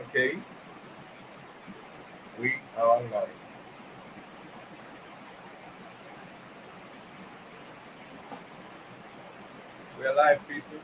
Okay, we are live. We are live, people.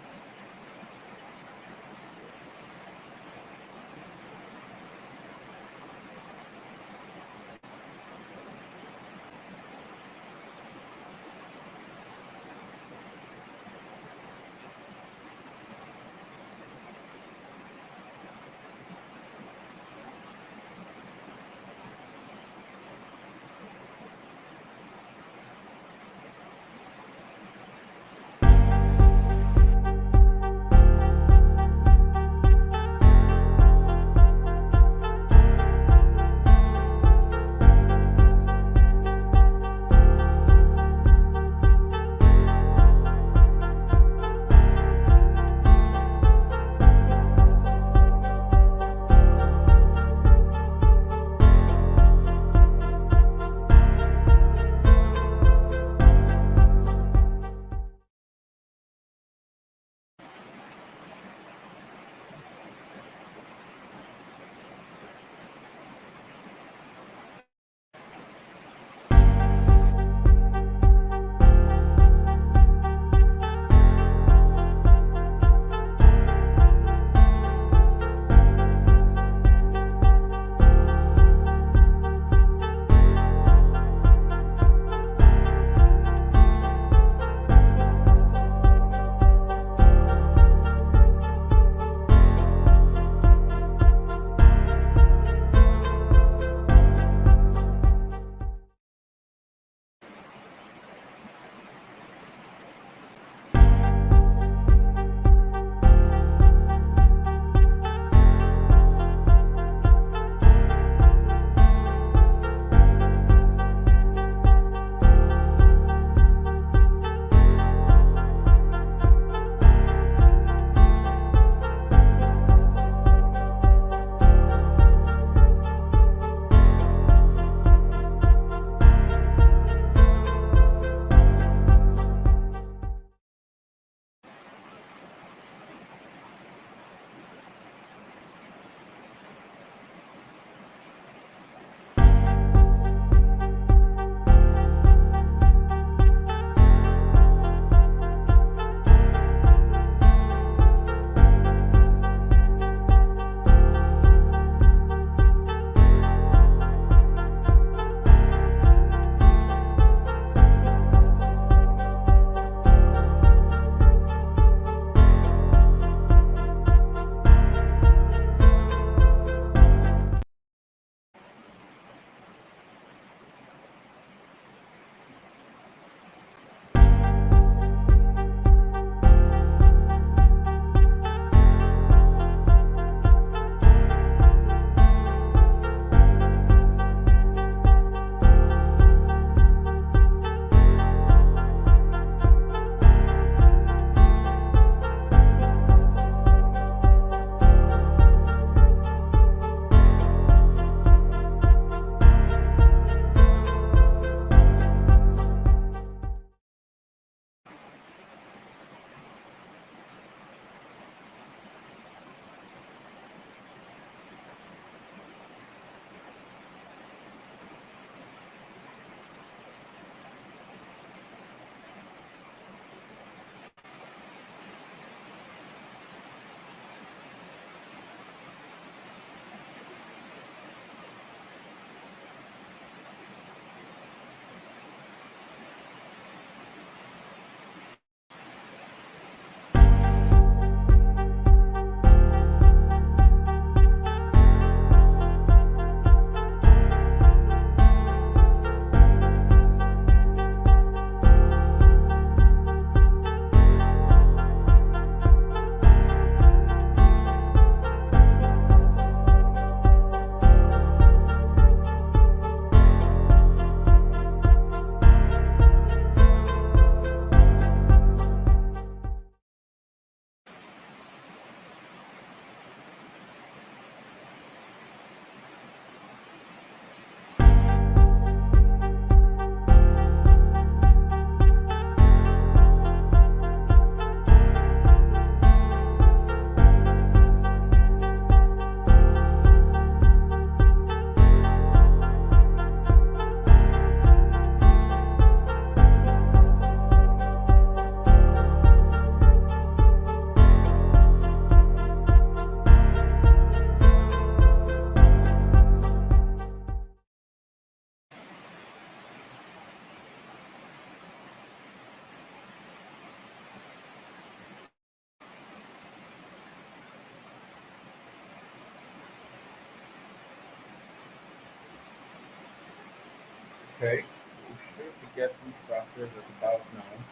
Okay, we should be getting started at about now.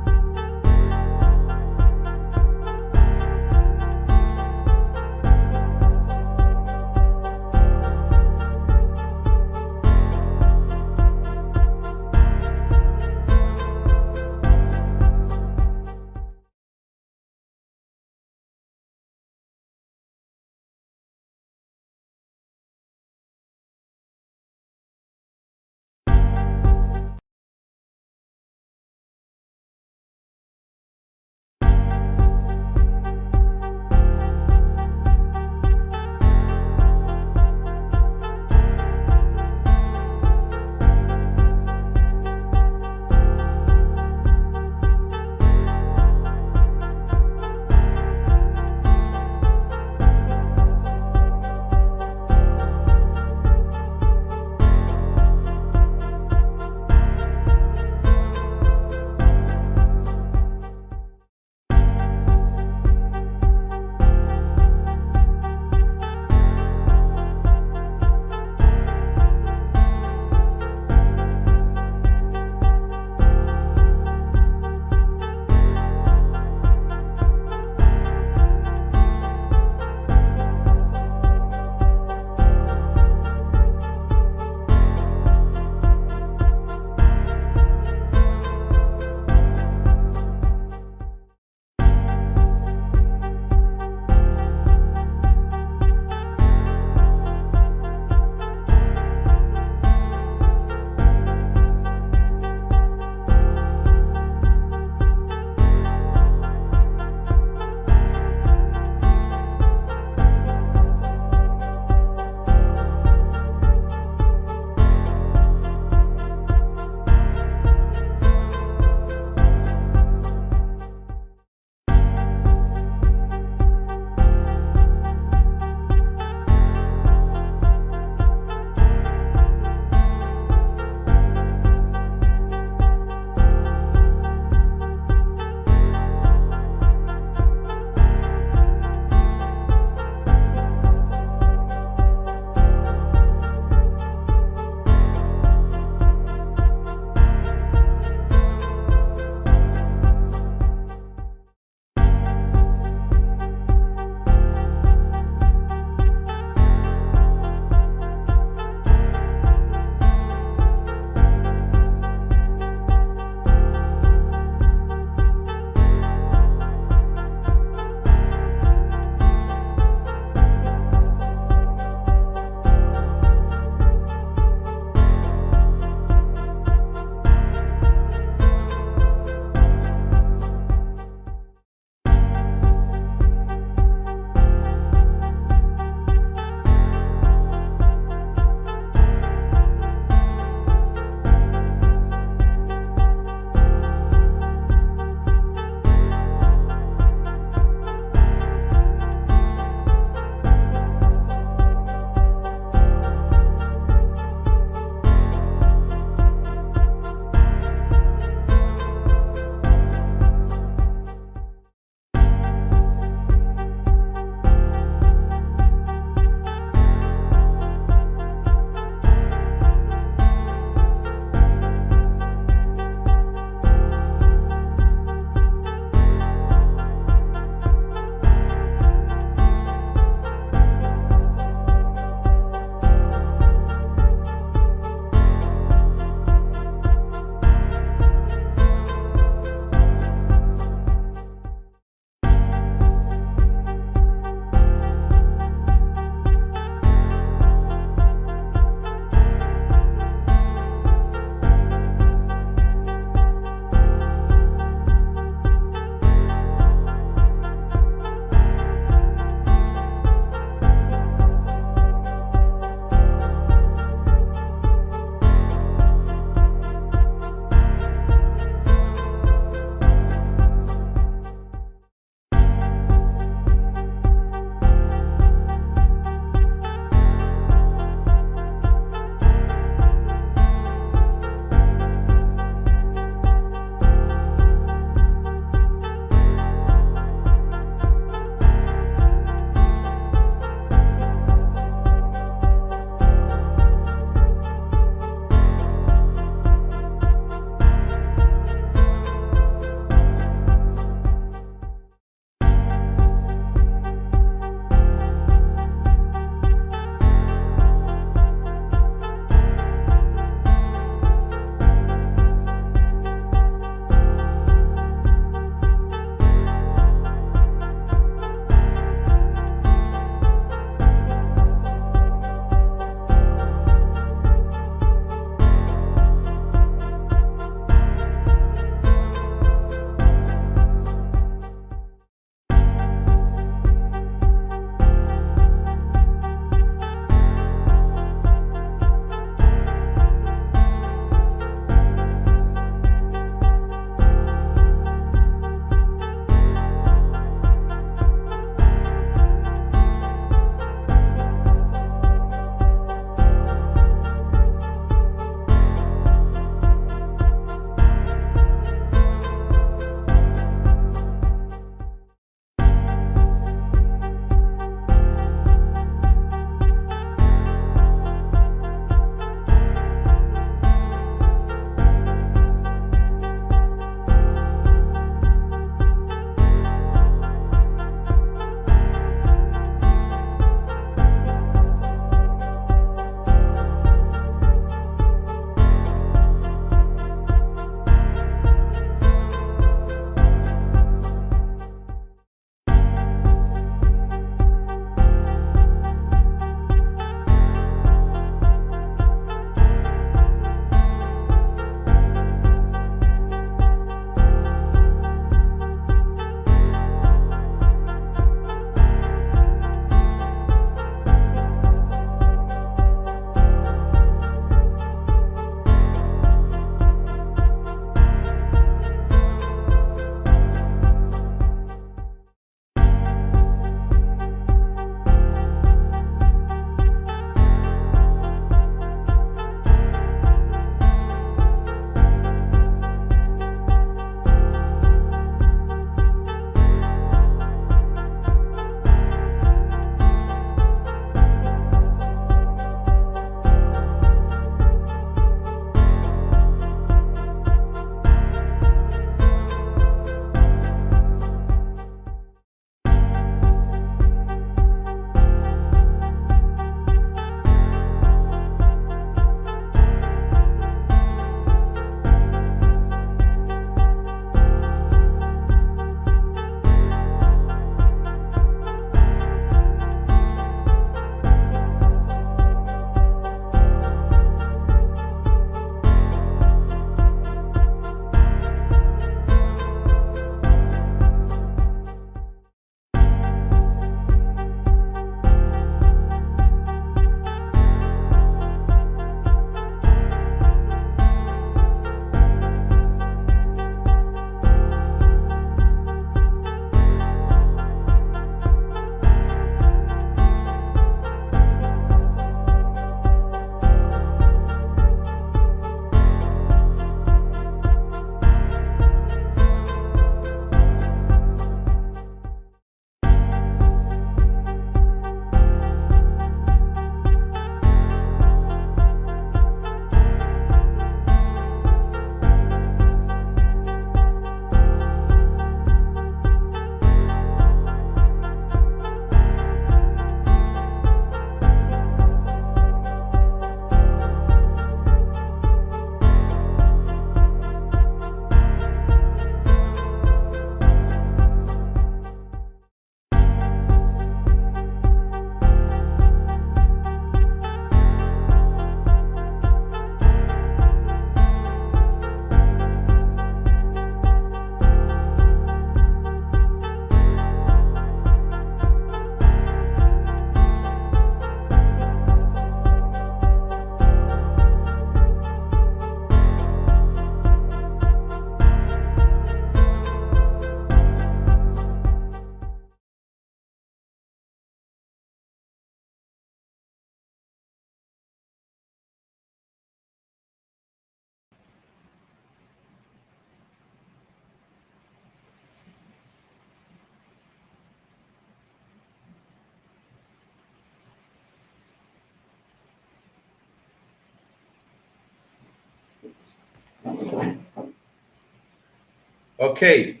Okay,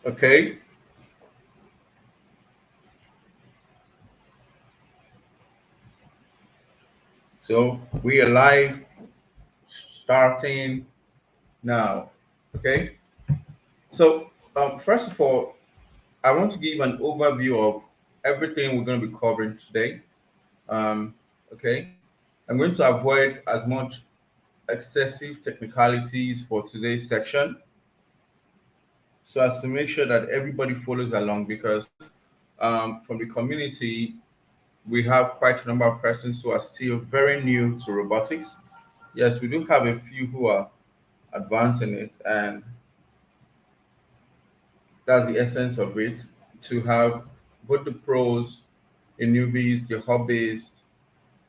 okay. So we are live starting now. Okay. So first of all, I want to give an overview of everything we're going to be covering today. Um, okay. I'm going to avoid as much excessive technicalities for today's section so as to make sure that everybody follows along because from the community, we have quite a number of persons who are still very new to robotics. Yes, we do have a few who are advancing it, and that's the essence of it to have both the pros, the newbies, the hobbies,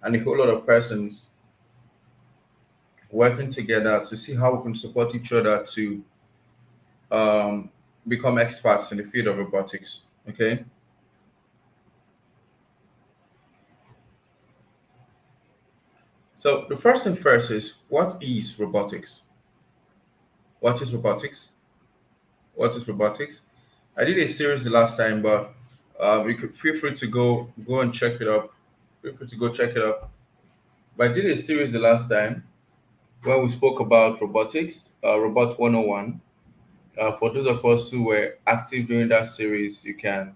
and a whole lot of persons working together to see how we can support each other to um, become experts in the field of robotics. Okay, so the first thing first is what is robotics? What is robotics? What is robotics? I did a series the last time, but you could feel free to go and check it up. Feel free to go check it up. But I did a series the last time where we spoke about robotics, Robot 101. For those of us who were active during that series, you can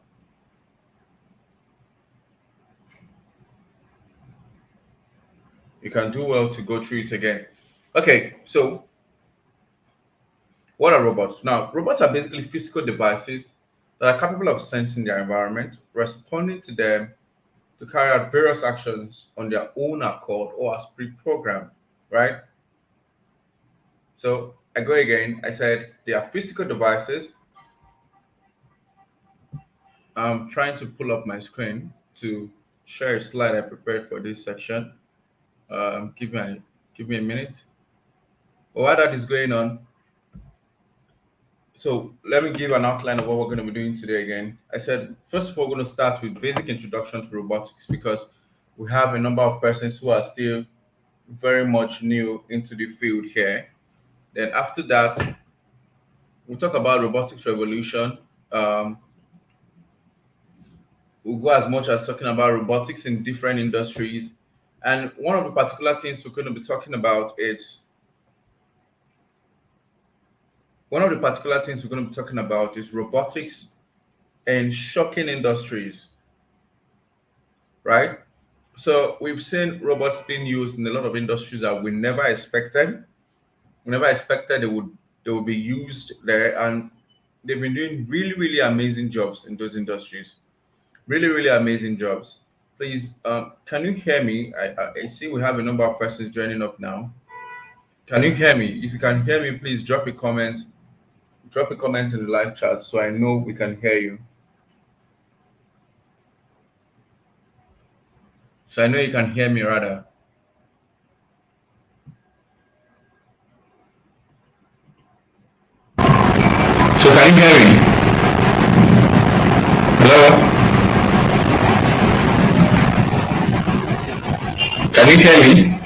do well to go through it again. Okay, so what are robots? Now, robots are basically physical devices that are capable of sensing their environment, responding to them to carry out various actions on their own accord or as pre-programmed, right? So I go again. I said they are physical devices. I'm trying to pull up my screen to share a slide I prepared for this section. Um, give me a, give me a minute. While that is going on, so let me give an outline of what we're going to be doing today again. I said, first of all, we're going to start with basic introduction to robotics because we have a number of persons who are still very much new into the field here. Then after that, we'll talk about robotics revolution. Um, we'll go as much as talking about robotics in different industries. And one of the particular things we're going to be talking about is one of the particular things we're going to be talking about is robotics in shocking industries, right? So we've seen robots being used in a lot of industries that we never expected. We never expected they would be used there, and they've been doing really really amazing jobs in those industries. Really really amazing jobs. Please, can you hear me? I see we have a number of persons joining up now. Can you hear me? If you can hear me, please drop a comment. Drop a comment in the live chat so I know we can hear you. So I know you can hear me rather. So can you hear me? Hello? Can you hear me?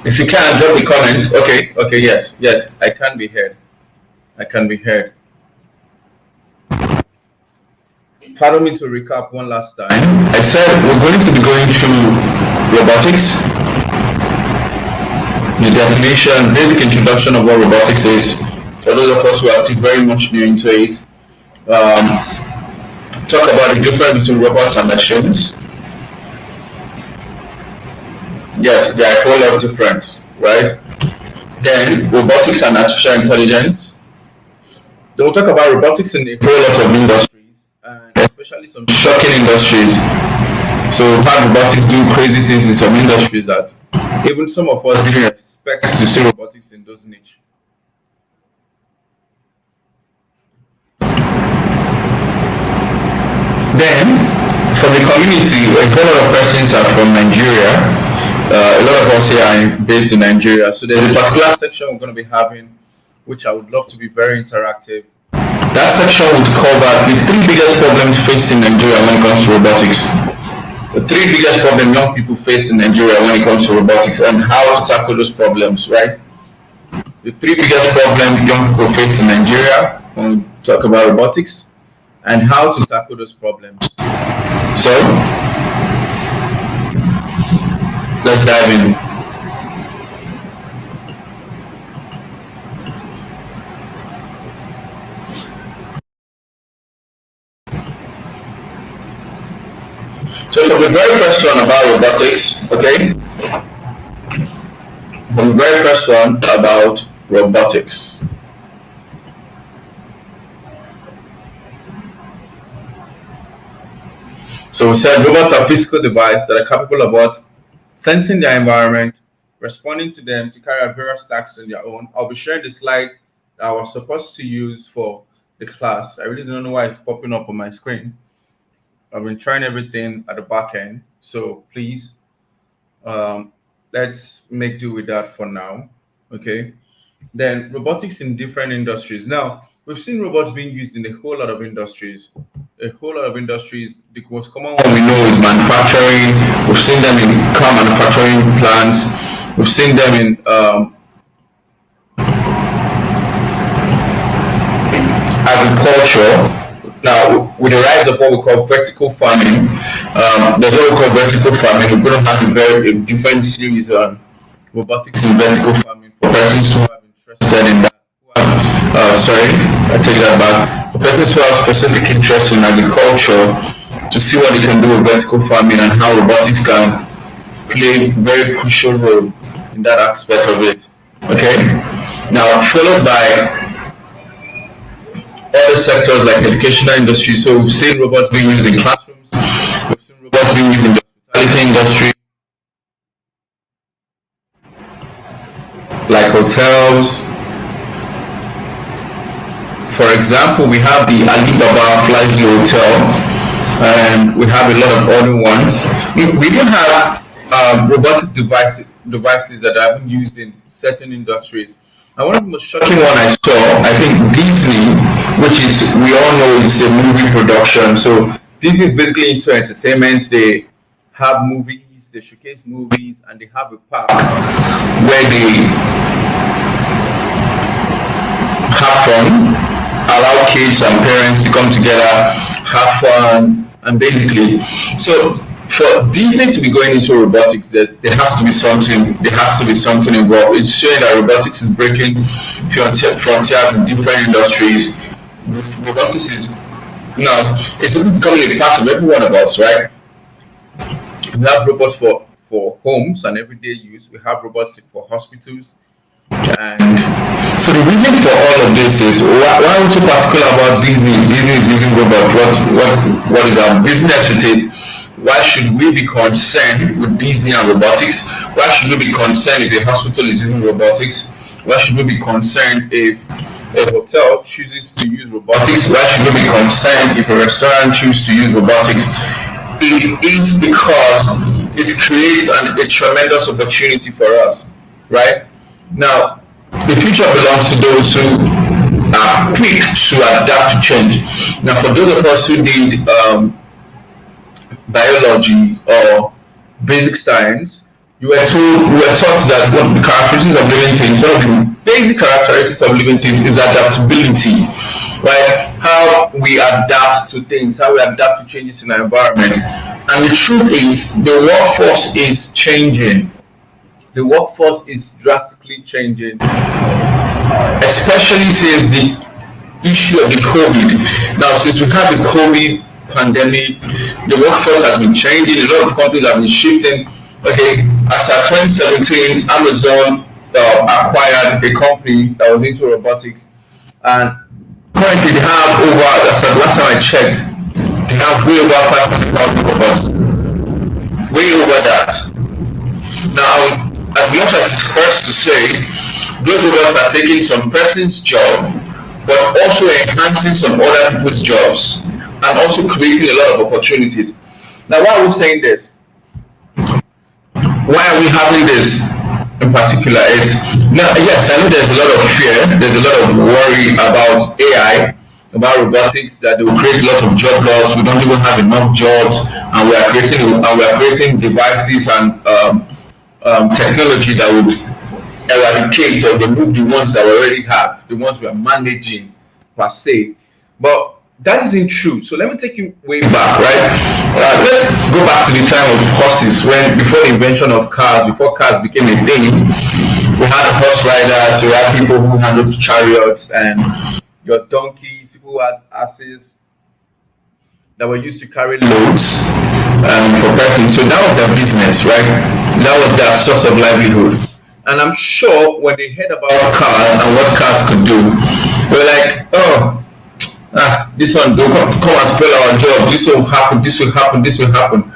If you can, drop a comment. Okay, okay, yes, yes, I can be heard. I can be heard. Pardon me to recap one last time. I said we're going to be going through robotics, the definition, basic introduction of what robotics is, for those of us who are still very much new into it. Um, Talk about the difference between robots and machines. Yes, they are a whole lot different, right? Then robotics and artificial intelligence. They will talk about robotics in a whole lot of industries, and especially some shocking industries. So we've had robotics do crazy things in some industries that even some of us didn't expect to see robotics in those niche. Then, for the community, a whole lot of persons are from Nigeria. A lot of us here are based in Nigeria. So there's a particular section we're going to be having, which I would love to be very interactive. That section would cover the three biggest problems faced in Nigeria when it comes to robotics. The three biggest problems young people face in Nigeria when it comes to robotics and how to tackle those problems, right? The three biggest problems young people face in Nigeria when we talk about robotics and how to tackle those problems. So, let's dive in. So for the very first one about robotics, okay? For the very first one about robotics. So we said robots are physical devices that are capable of what? Sensing their environment, responding to them to carry out various tasks on their own. I'll be sharing the slide that I was supposed to use for the class. I really don't know why it's popping up on my screen. I've been trying everything at the back end, so please let's make do with that for now. Okay. Then robotics in different industries. Now we've seen robots being used in a whole lot of industries. A whole lot of industries. The most common one we know is manufacturing. We've seen them in car manufacturing plants. We've seen them in agriculture. Now, with the rise of what we call vertical farming, there's what we call vertical farming. We're going to have a different series on robotics in vertical farming for persons who are interested in that. Sorry, I take that back. For persons who have specific interest in agriculture to see what they can do with vertical farming and how robotics can play a very crucial role in that aspect of it. Okay? Now, followed by other sectors like educational industry. So we've seen robots being used in classrooms, we've seen robots being used in the hospitality industry, like hotels. For example, we have the Alibaba Flies Hotel, and we have a lot of other ones. We do have robotic devices that have been used in certain industries. And one of the most shocking one I saw, I think Disney, which is, we all know, is a movie production. So Disney is basically into entertainment. They have movies, they showcase movies, and they have a park where they have fun, allow kids and parents to come together, have fun, and basically, so for Disney to be going into robotics, there has to be something. There has to be something involved. It's showing that robotics is breaking frontiers in different industries. Robotics is now it's becoming a part of every one of us, right? We have robots for homes and everyday use. We have robots for hospitals, and so the reason for all of this is why are we so particular about Disney? Disney is using robots. What is our business with it? Why should we be concerned with Disney and robotics? Why should we be concerned if a hospital is using robotics? Why should we be concerned if a hotel chooses to use robotics? Why should we be concerned if a restaurant chooses to use robotics? It is because it creates a tremendous opportunity for us, right? Now, the future belongs to those who are quick to adapt to change. Now, for those of us who did biology or basic science, we were taught that one of the characteristics of living things, one of the basic characteristics of living things is adaptability, right? How we adapt to things, how we adapt to changes in our environment. And the truth is, the workforce is changing. The workforce is drastically changing, especially since the issue of the COVID. Now, since we have the COVID pandemic, the workforce has been changing. A lot of companies have been shifting. Okay, as of 2017, Amazon acquired a company that was into robotics, and currently they have over, as of last time I checked, they have way over 500,000 robots. Way over that. Now, as much as it's first to say, those robots are taking some person's job, but also enhancing some other people's jobs, and also creating a lot of opportunities. Now, why are we saying this? Why are we having this in particular? It's now, yes, I know there's a lot of fear, there's a lot of worry about AI, about robotics that they will create a lot of job loss. We don't even have enough jobs, and we are creating devices and technology that would eradicate or remove the ones that we already have, the ones we are managing per se. But that isn't true. So let me take you way back, right? Let's go back to the time of horses, when before the invention of cars, before cars became a thing, we had horse riders, we had people who handled chariots and your donkeys, people who had asses that were used to carry loads for persons. So that was their business, right? That was their source of livelihood. And I'm sure when they heard about cars and what cars could do, they were like, oh, this one, don't come and spoil our job. This will happen, this will happen, this will happen.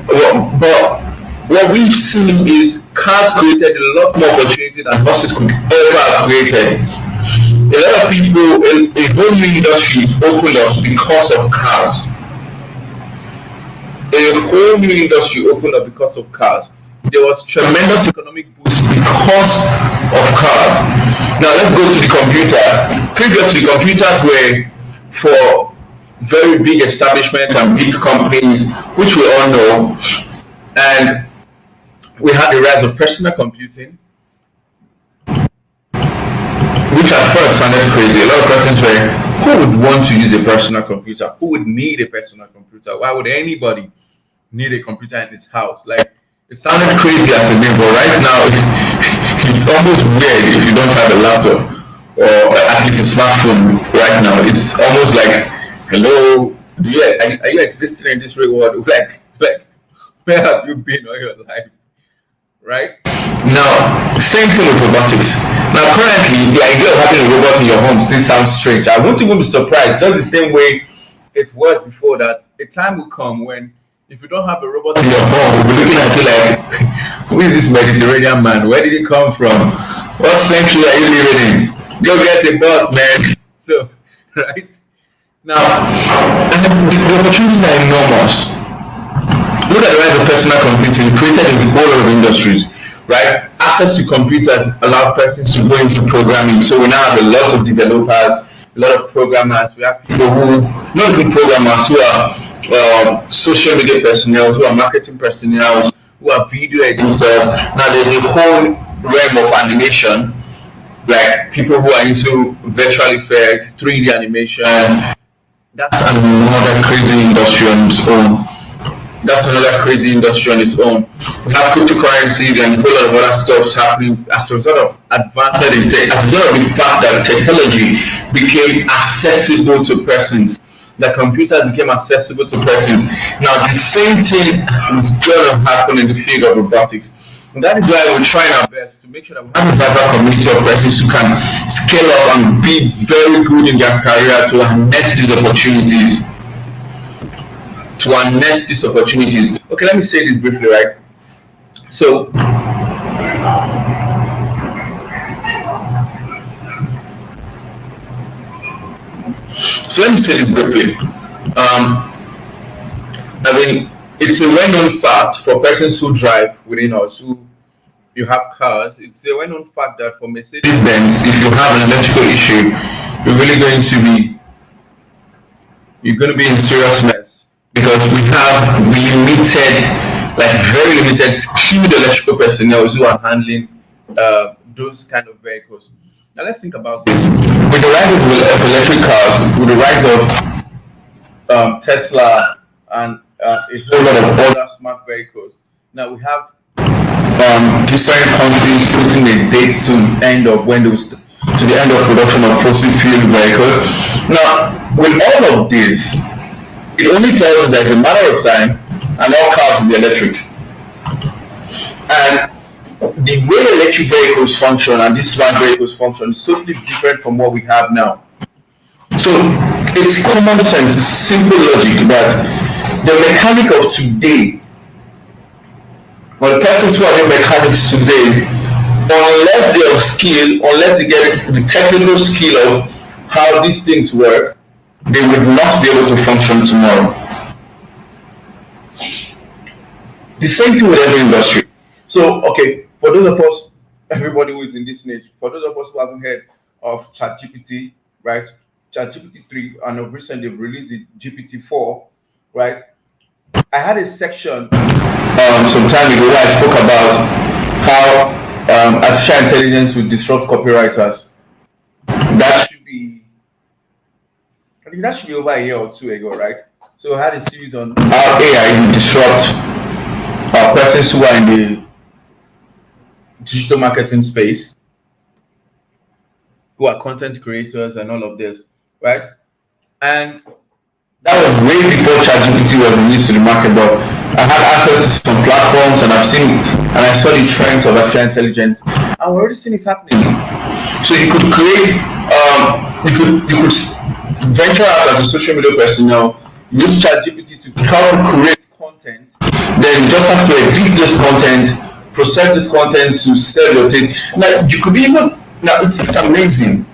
But what we've seen is cars created a lot more opportunity than horses could ever have created. A lot of people, a whole new industry opened up because of cars. A whole new industry opened up because of cars. There was tremendous economic boost because of cars. Now let's go to the computer. Previously, computers were for very big establishments and big companies, which we all know. And we had the rise of personal computing, which at first sounded crazy. A lot of persons were, who would want to use a personal computer? Who would need a personal computer? Why would anybody need a computer in his house? Like, it sounded crazy as a name, but right now it's almost weird if you don't have a laptop or at least a smartphone right now. It's almost like, hello, are you existing in this real world? Like, where have you been all your life? Right? Now, same thing with robotics. Now, currently, the idea of having a robot in your home still sounds strange. I won't even be surprised. Just the same way it was before that, a time will come when if you don't have a robot in your home, we'll be looking at you like, who is this Mediterranean man? Where did he come from? What century are you living in? Go get the bot, man. So, right? Now, the opportunities are enormous. Look at the rise of personal computing created in a whole lot of industries, right? Access to computers allow persons to go into programming. So we now have a lot of developers, a lot of programmers. We have people who, not even programmers, who are social media personnel, who are marketing personnel, who are video editors. Now there's a whole realm of animation, like people who are into virtual effects, 3D animation. That's another crazy industry on its own. That's another crazy industry on its own. We have cryptocurrencies and a whole lot of other stuff happening as a result of advancement in tech, as a result of the fact that technology became accessible to persons. The computers became accessible to persons. Now, the same thing is going to happen in the field of robotics. And that is why we're trying our best to make sure that we have a vibrant community of persons who can scale up and be very good in their career to harness these opportunities. Okay, let me say this briefly, right? So let me say this briefly. I mean, it's a well-known fact for persons who drive within us, who you have cars. It's a well-known fact that for Mercedes-Benz, if you have an electrical issue, you're going to be in serious mess, because we have limited, like very limited skilled electrical personnel who are handling those kind of vehicles. Now let's think about it. With the rise of electric cars, with the rise of Tesla and a whole lot of other smart vehicles, now we have different countries putting a date to the end of to the end of production of fossil fuel vehicles. Now, with all of this, it only tells us that it's a matter of time and all cars will be electric. And the way electric vehicles function and these smart vehicles function is totally different from what we have now. So it's common sense, simple logic that the mechanic of today, or the persons who are the mechanics today, unless they have skill, unless they get the technical skill of how these things work, they would not be able to function tomorrow. The same thing with every industry. So, okay, for those of us, everybody who is in this niche, for those of us who haven't heard of ChatGPT, right? ChatGPT 3, and of recent they've released the GPT 4, right? I had a section some time ago where I spoke about how artificial intelligence will disrupt copywriters. That should be, I think that should be over a year or two ago, right? So I had a series on how AI will disrupt persons who are in the digital marketing space, who are content creators and all of this, right? And that was way before ChatGPT was released to the market, but I had access to some platforms and I've seen and I saw the trends of artificial intelligence. And we're already seeing it happening. So you could create, you could venture out as a social media person now, use ChatGPT to help create content. Then you just have to edit this content, process this content to sell your thing. Now you could even now it's amazing.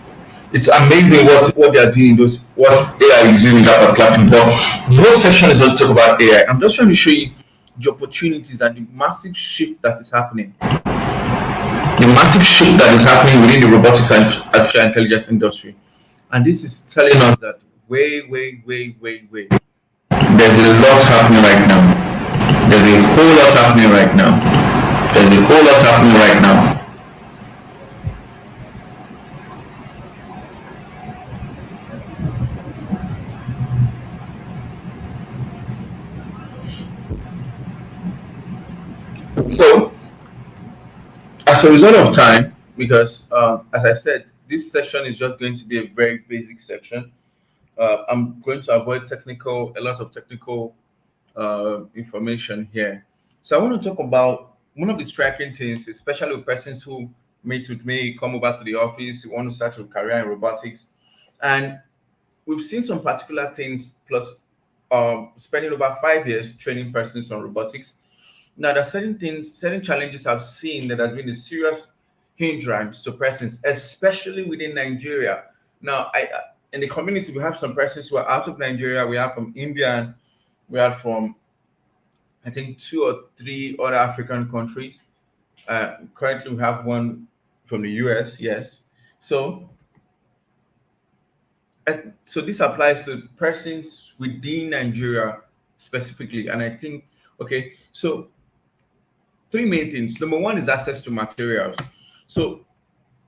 It's amazing what they are doing, those what AI is doing in that particular field. But the whole section is going to talk about AI. I'm just trying to show you the opportunities and the massive shift that is happening. The massive shift that is happening within the robotics and artificial intelligence industry. And this is telling us that way. There's a lot happening right now. There's a whole lot happening right now. There's a whole lot happening right now. So, as a result of time, because as I said, this section is just going to be a very basic section. I'm going to avoid a lot of technical information here. So I want to talk about one of the striking things, especially with persons who meet with me, come over to the office, who want to start a career in robotics, and we've seen some particular things. Plus, spending over 5 years training persons on robotics. Now, there are certain things, certain challenges I've seen that has been a serious hindrance to persons, especially within Nigeria. Now, in the community, we have some persons who are out of Nigeria. We have from India, and we have from I think two or three other African countries. Currently, we have one from the US. Yes, so so this applies to persons within Nigeria specifically, and I think okay, so three main things. Number one is access to materials. So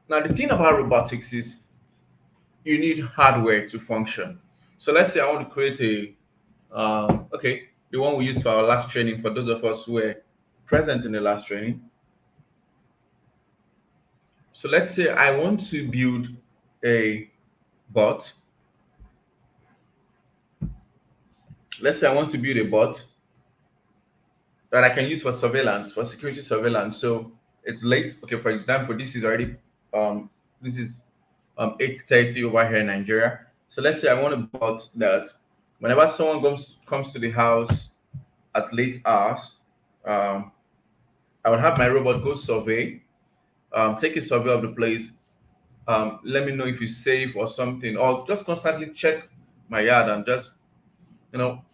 now the thing about robotics is you need hardware to function. So let's say I want to create okay, the one we used for our last training for those of us who were present in the last training. So let's say I want to build a bot. Let's say I want to build a bot that I can use for surveillance, for security surveillance. So it's late. Okay, for example, this is already this is 8:30 over here in Nigeria. So let's say I want a bot that whenever someone comes to the house at late hours, um, I would have my robot go survey, take a survey of the place, let me know if it's safe or something, or just constantly check my yard and just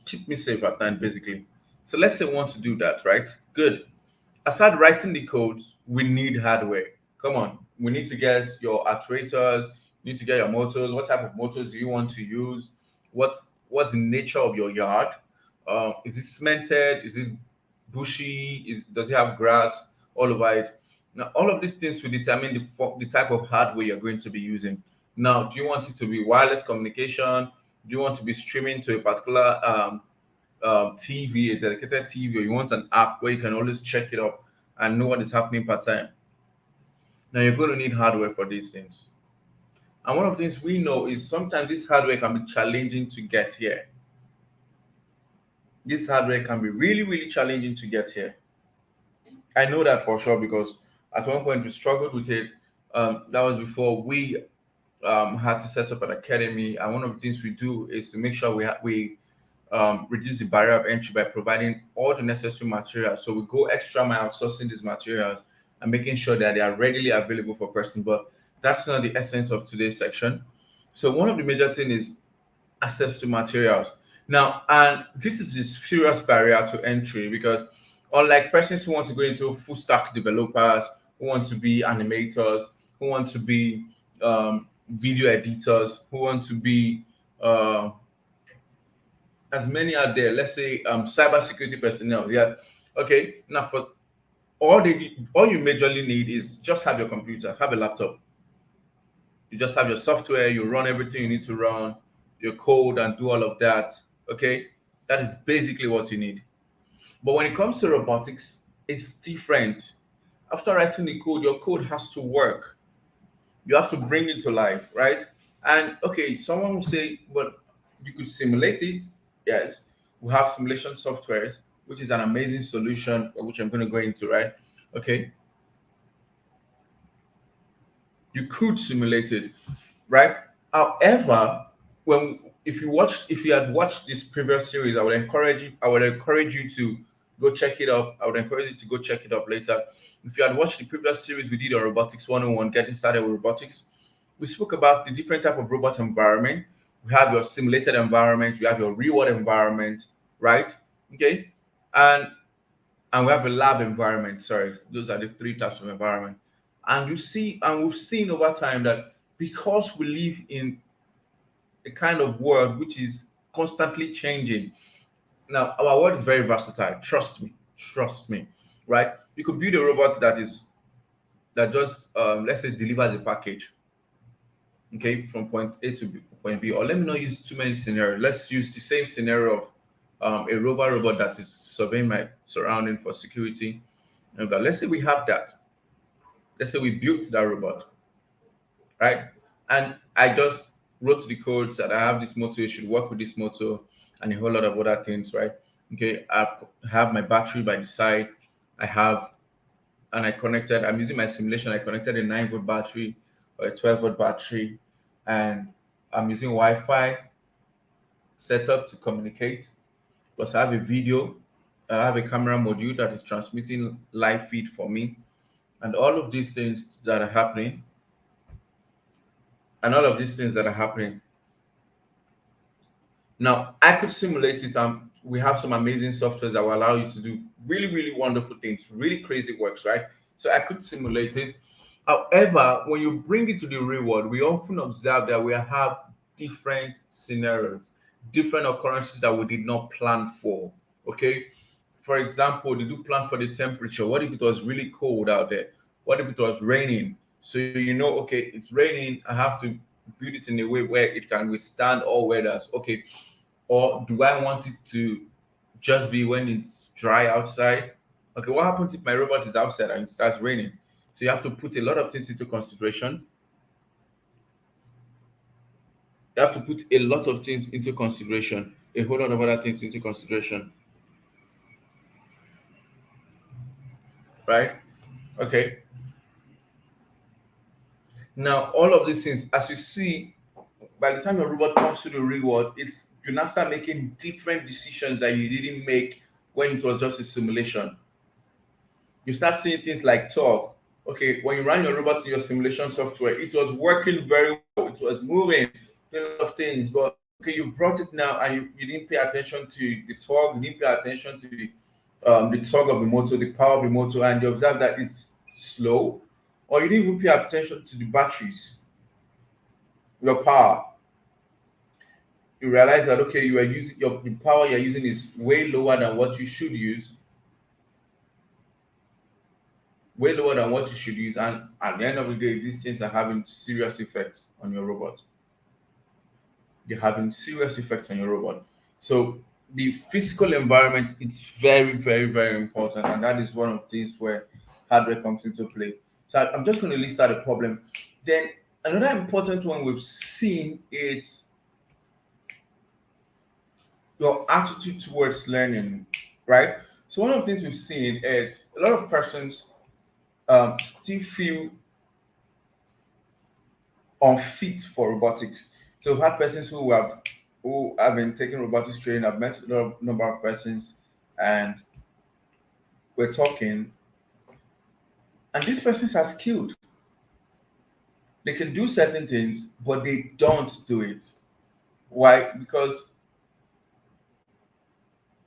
keep me safe at night basically. So let's say we want to do that, right? Good. Aside writing the codes, we need hardware. Come on, we need to get your actuators, you need to get your motors. What type of motors do you want to use? What's the nature of your yard? Is it cemented? Is it bushy? Does it have grass all over it? Now, all of these things will determine the type of hardware you're going to be using. Now, do you want it to be wireless communication? Do you want to be streaming to a particular TV, a dedicated TV, or you want an app where you can always check it up and know what is happening per time? Now, you're going to need hardware for these things. And one of the things we know is sometimes this hardware can be challenging to get here. This hardware can be really, really challenging to get here. I know that for sure because at one point we struggled with it. That was before we had to set up an academy, and one of the things we do is to make sure we reduce the barrier of entry by providing all the necessary materials. So we go extra mile sourcing these materials and making sure that they are readily available for person. But that's not the essence of today's section. So one of the major things is access to materials. Now, and this is the serious barrier to entry because unlike persons who want to go into full stack developers, who want to be animators, who want to be video editors, who want to be uh, as many are there. Let's say cybersecurity personnel. Yeah. Okay. Now for all you majorly need is just have your computer, have a laptop. You just have your software. You run everything you need to run, your code, and do all of that. Okay. That is basically what you need. But when it comes to robotics, it's different. After writing the code, your code has to work. You have to bring it to life, right? And okay, someone will say, but you could simulate it. Yes, we have simulation softwares, which is an amazing solution, which I'm going to go into, right? Okay, you could simulate it, right? However, when if you had watched this previous series, I would encourage you to go check it up. I would encourage you to go check it up later. If you had watched the previous series we did on robotics 101, getting started with robotics, we spoke about the different type of robot environment. We have your simulated environment, you have your real world environment, right? Okay. And and we have a lab environment. Sorry, those are the three types of environment. And you see, and we've seen over time that because we live in a kind of world which is constantly changing. Now, our world is very versatile. Trust me, right? You could build a robot that just let's say delivers a package, okay, from point A to point B. Or let me not use too many scenarios. Let's use the same scenario of a robot that is surveying my surrounding for security. But let's say we have that. Let's say we built that robot, right? And I just wrote the codes that I have this motor, you should work with this motor, and a whole lot of other things, right? Okay, have my battery by the side. I have, and I connected, I'm using my simulation, I connected a 9-volt battery or a 12-volt battery, and I'm using Wi Fi setup to communicate. Plus, I have a video, I have a camera module that is transmitting live feed for me, and all of these things that are happening, and all of these things that are happening. Now, I could simulate it. We have some amazing softwares that will allow you to do really, really wonderful things, really crazy works, right? So I could simulate it. However, when you bring it to the real world, we often observe that we have different scenarios, different occurrences that we did not plan for. Okay. For example, they do plan for the temperature. What if it was really cold out there? What if it was raining? So you know, okay, it's raining. I have to build it in a way where it can withstand all weathers. Okay, or do I want it to just be when it's dry outside? Okay, what happens if my robot is outside and it starts raining? So you have to put a lot of things into consideration. You have to put a lot of things into consideration, a whole lot of other things into consideration, right? Okay. Now, all of these things, as you see, by the time your robot comes to the real world, it's you now start making different decisions that you didn't make when it was just a simulation. You start seeing things like talk. Okay, when you run your robot in your simulation software, it was working very well, it was moving, doing a lot of things, but okay, you brought it now and you didn't pay attention to the torque, you didn't pay attention to the torque of the motor, the power of the motor, and you observe that it's slow, or you didn't even pay attention to the batteries, your power. You realize that okay, you are using the power you're using is way lower than what you should use, way lower than what you should use, and at the end of the day, these things are having serious effects on your robot. You're having serious effects on your robot. So the physical environment is very, very, very important, and that is one of the things where hardware comes into play. So I'm just going to list out a problem. Then another important one we've seen is your attitude towards learning, right? So one of the things we've seen is a lot of persons still feel unfit for robotics. So we've had persons who have been taking robotics training. I've met a lot of number of persons, and we're talking, and these persons are skilled. They can do certain things, but they don't do it. Why? Because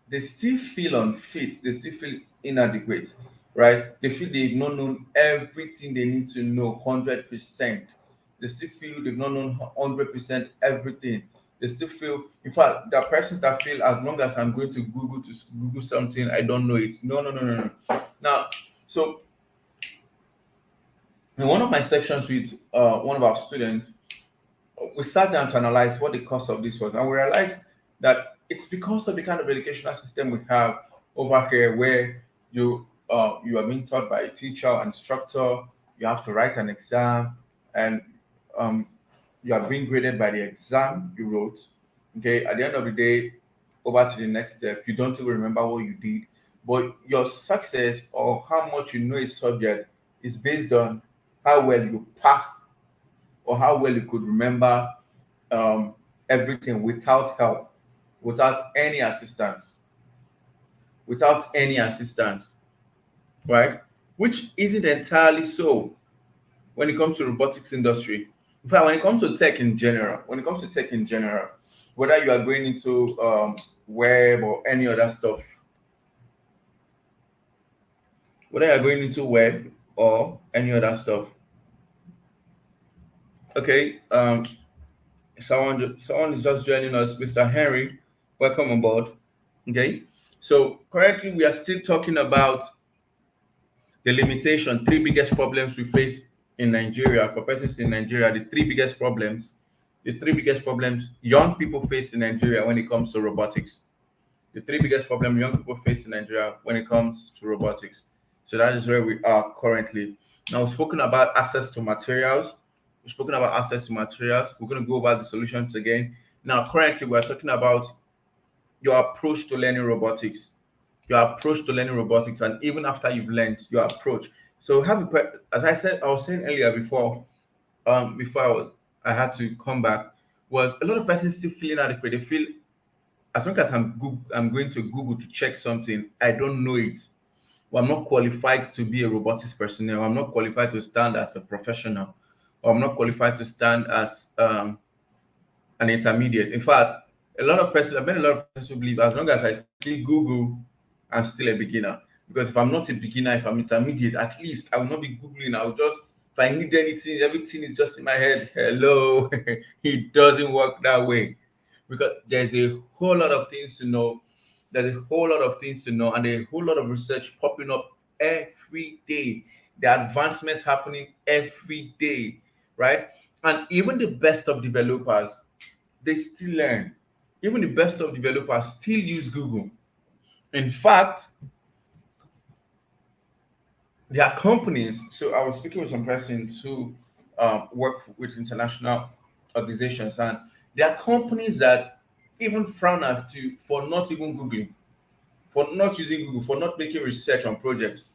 they still feel unfit. They still feel inadequate, right? They feel they've not known everything they need to know 100%. They still feel they've not known 100% everything. They still feel, in fact, there are persons that feel as long as I'm going to Google something, I don't know it. No, no, no, no, no. Now, so in one of my sections with one of our students, we sat down to analyze what the cause of this was, and we realized that it's because of the kind of educational system we have over here, where you are being taught by a teacher and instructor. You have to write an exam, and um, you are being graded by the exam you wrote. Okay, at the end of the day, over to the next step. You don't even remember what you did, but your success or how much you know a subject is based on how well you passed or how well you could remember um, everything without help, without any assistance, without any assistance, right? Which isn't entirely so when it comes to robotics industry. In fact, when it comes to tech in general, whether you are going into web or any other stuff, whether you're going into web or any other stuff. Okay, someone is just joining us, Mr. Henry. Welcome aboard. Okay, so currently we are still talking about the limitation, three biggest problems we face in Nigeria for persons in Nigeria. The three biggest problems young people face in Nigeria when it comes to robotics. The three biggest problems young people face in Nigeria when it comes to robotics. So that is where we are currently. Now we've spoken about access to materials. We've spoken about access to materials. We're going to go over the solutions again. Now, currently, we're talking about your approach to learning robotics. Your approach to learning robotics, and even after you've learned, your approach. So, as I said, I was saying earlier before I had to come back, was a lot of persons still feeling adequate. They feel as long as I'm going to Google to check something, I don't know it. Well, I'm not qualified to be a robotics personnel. I'm not qualified to stand as a professional, or I'm not qualified to stand as an intermediate. In fact, I've met a lot of persons who believe as long as I still Google, I'm still a beginner. Because if I'm not a beginner, if I'm intermediate, at least I will not be Googling. I'll just, if I need anything, everything is just in my head. Hello. It doesn't work that way. Because there's a whole lot of things to know. There's a whole lot of things to know, and a whole lot of research popping up every day. The advancements happening every day, right? And even the best of developers, they still learn. Even the best of developers still use Google. In fact, there are companies. So I was speaking with some persons who work with international organizations, and there are companies that even frown at you for not even Googling, for not using Google, for not making research on projects.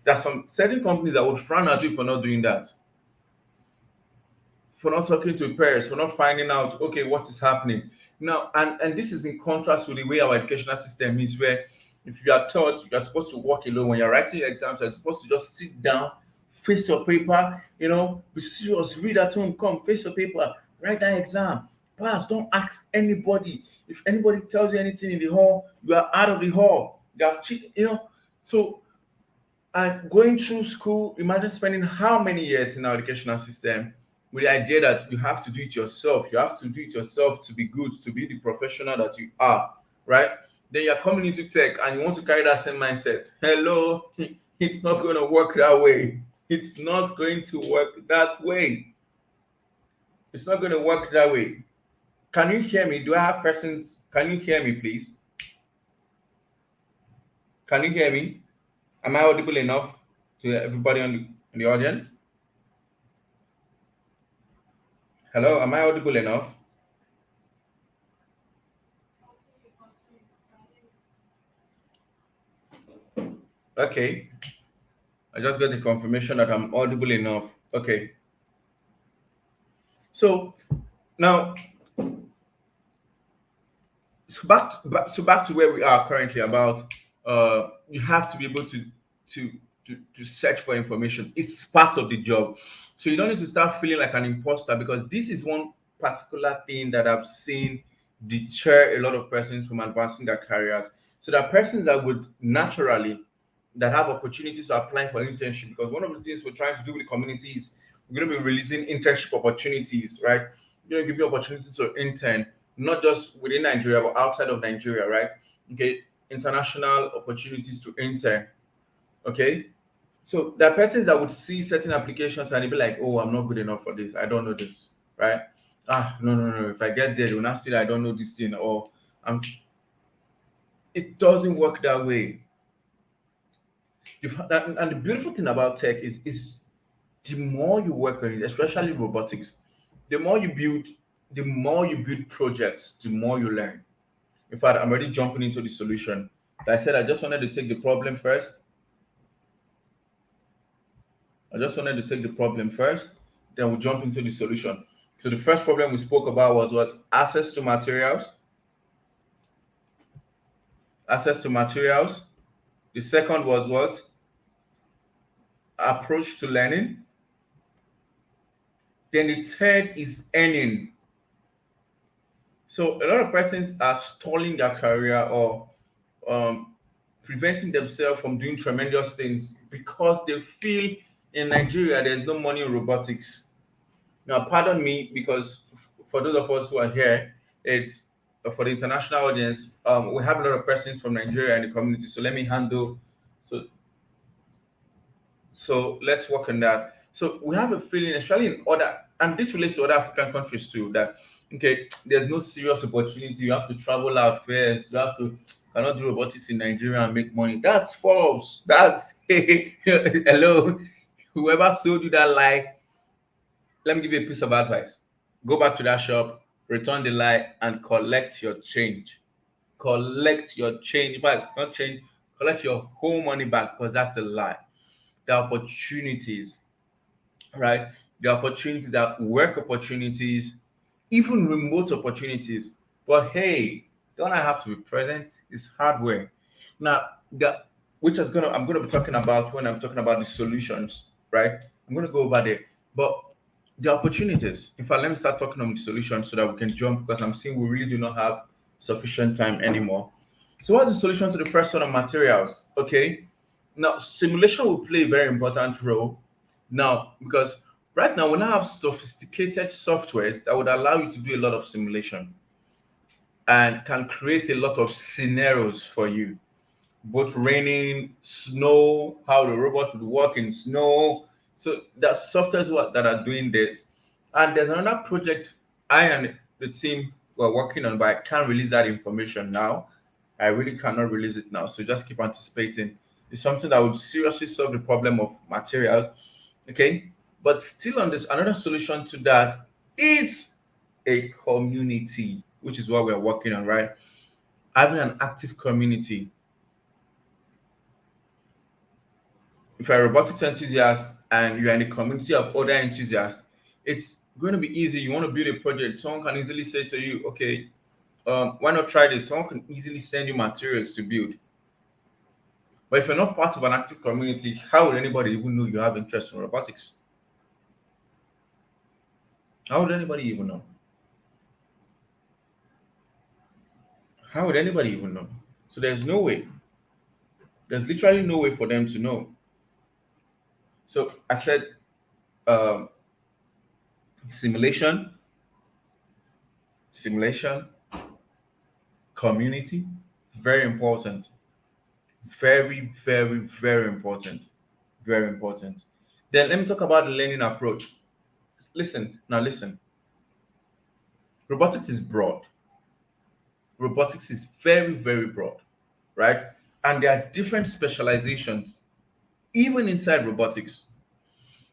There are some certain companies that would frown at you for not doing that, for not talking to peers, for not finding out, okay, what is happening. Now, and this is in contrast with the way our educational system is, where if you are taught you're supposed to work alone when you're writing your exams, you're supposed to just sit down, face your paper, be serious, read at home, come, face your paper, write that exam, pass, don't ask anybody. If anybody tells you anything in the hall, you are out of the hall. You are cheating. So, and going through school, imagine spending how many years in our educational system with the idea that you have to do it yourself. You have to do it yourself to be good, to be the professional that you are, right? Then you're coming into tech and you want to carry that same mindset. Hello, it's not going to work that way. It's not going to work that way. It's not going to work that way. Can you hear me? Do I have persons? Can you hear me, please? Can you hear me? Am I audible enough to everybody on the audience? Hello, am I audible enough? Okay, I just got the confirmation that I'm audible enough. Okay, so now, back to where we are currently about you have to be able to to search for information. It's part of the job, so you don't need to start feeling like an imposter, because this is one particular thing that I've seen deter a lot of persons from advancing their careers. So there are persons that would naturally that have opportunities to apply for internship, because one of the things we're trying to do with the community is We're going to be releasing internship opportunities, right? We're going to give you opportunities to intern, not just within Nigeria, but outside of Nigeria, right? Okay, international opportunities to intern. Okay, so there are persons that would see certain applications and they be like, "Oh, I'm not good enough for this. I don't know this." Right? Ah, no, no, no. If I get there, they will not see that I don't know this thing, or um, it doesn't work that way. And the beautiful thing about tech is the more you work on it, especially robotics, the more you build, the more you build projects, the more you learn. In fact, I'm already jumping into the solution. Like I said, I just wanted to take the problem first. I just wanted to take the problem first, then we'll jump into the solution. So the first problem we spoke about was what? Access to materials. Access to materials. The second was what? Approach to learning. Then the third is earning. So a lot of persons are stalling their career or um, preventing themselves from doing tremendous things because they feel in Nigeria there's no money in robotics. Now, pardon me, because for those of us who are here, it's for the international audience. We have a lot of persons from Nigeria in the community, so let me handle. So, so let's work on that. So we have a feeling, especially in other, and this relates to other African countries too, that okay, there's no serious opportunity. You have to travel out first. You have to cannot do robotics in Nigeria and make money. That's false. That's hello. Whoever sold you that lie, let me give you a piece of advice. Go back to that shop, return the lie, and collect your change. Collect your change. In fact, not change, collect your whole money back because that's a lie. The opportunities, right? The opportunities that work opportunities, even remote opportunities. But hey, don't I have to be present? It's hardware. Now, the which is gonna I'm gonna be talking about when I'm talking about the solutions, right? I'm gonna go over there. But the opportunities. In fact, let me start talking on the solutions so that we can jump because I'm seeing we really do not have sufficient time anymore. So what's the solution to the first one of materials? Okay. Now simulation will play a very important role now because right now we now have sophisticated softwares that would allow you to do a lot of simulation and can create a lot of scenarios for you, both raining, snow, how the robot would work in snow. So there's softwares that are doing this. And there's another project I and the team were working on, but I can't release that information now. I really cannot release it now. So just keep anticipating. It's something that would seriously solve the problem of materials. Okay. But still on this, another solution to that is a community, which is what we're working on, right? Having an active community. If you're a robotics enthusiast and you're in a community of other enthusiasts, it's going to be easy. You want to build a project, someone can easily say to you, okay, why not try this? Someone can easily send you materials to build. But if you're not part of an active community, how would anybody even know you have interest in robotics? How would anybody even know? How would anybody even know? So there's no way. There's literally no way for them to know. So I said um, simulation, simulation, community, very important. Very, very, very important. Very important. Then let me talk about the learning approach. Listen, now listen. Robotics is broad. Robotics is very, very broad, right? And there are different specializations, even inside robotics.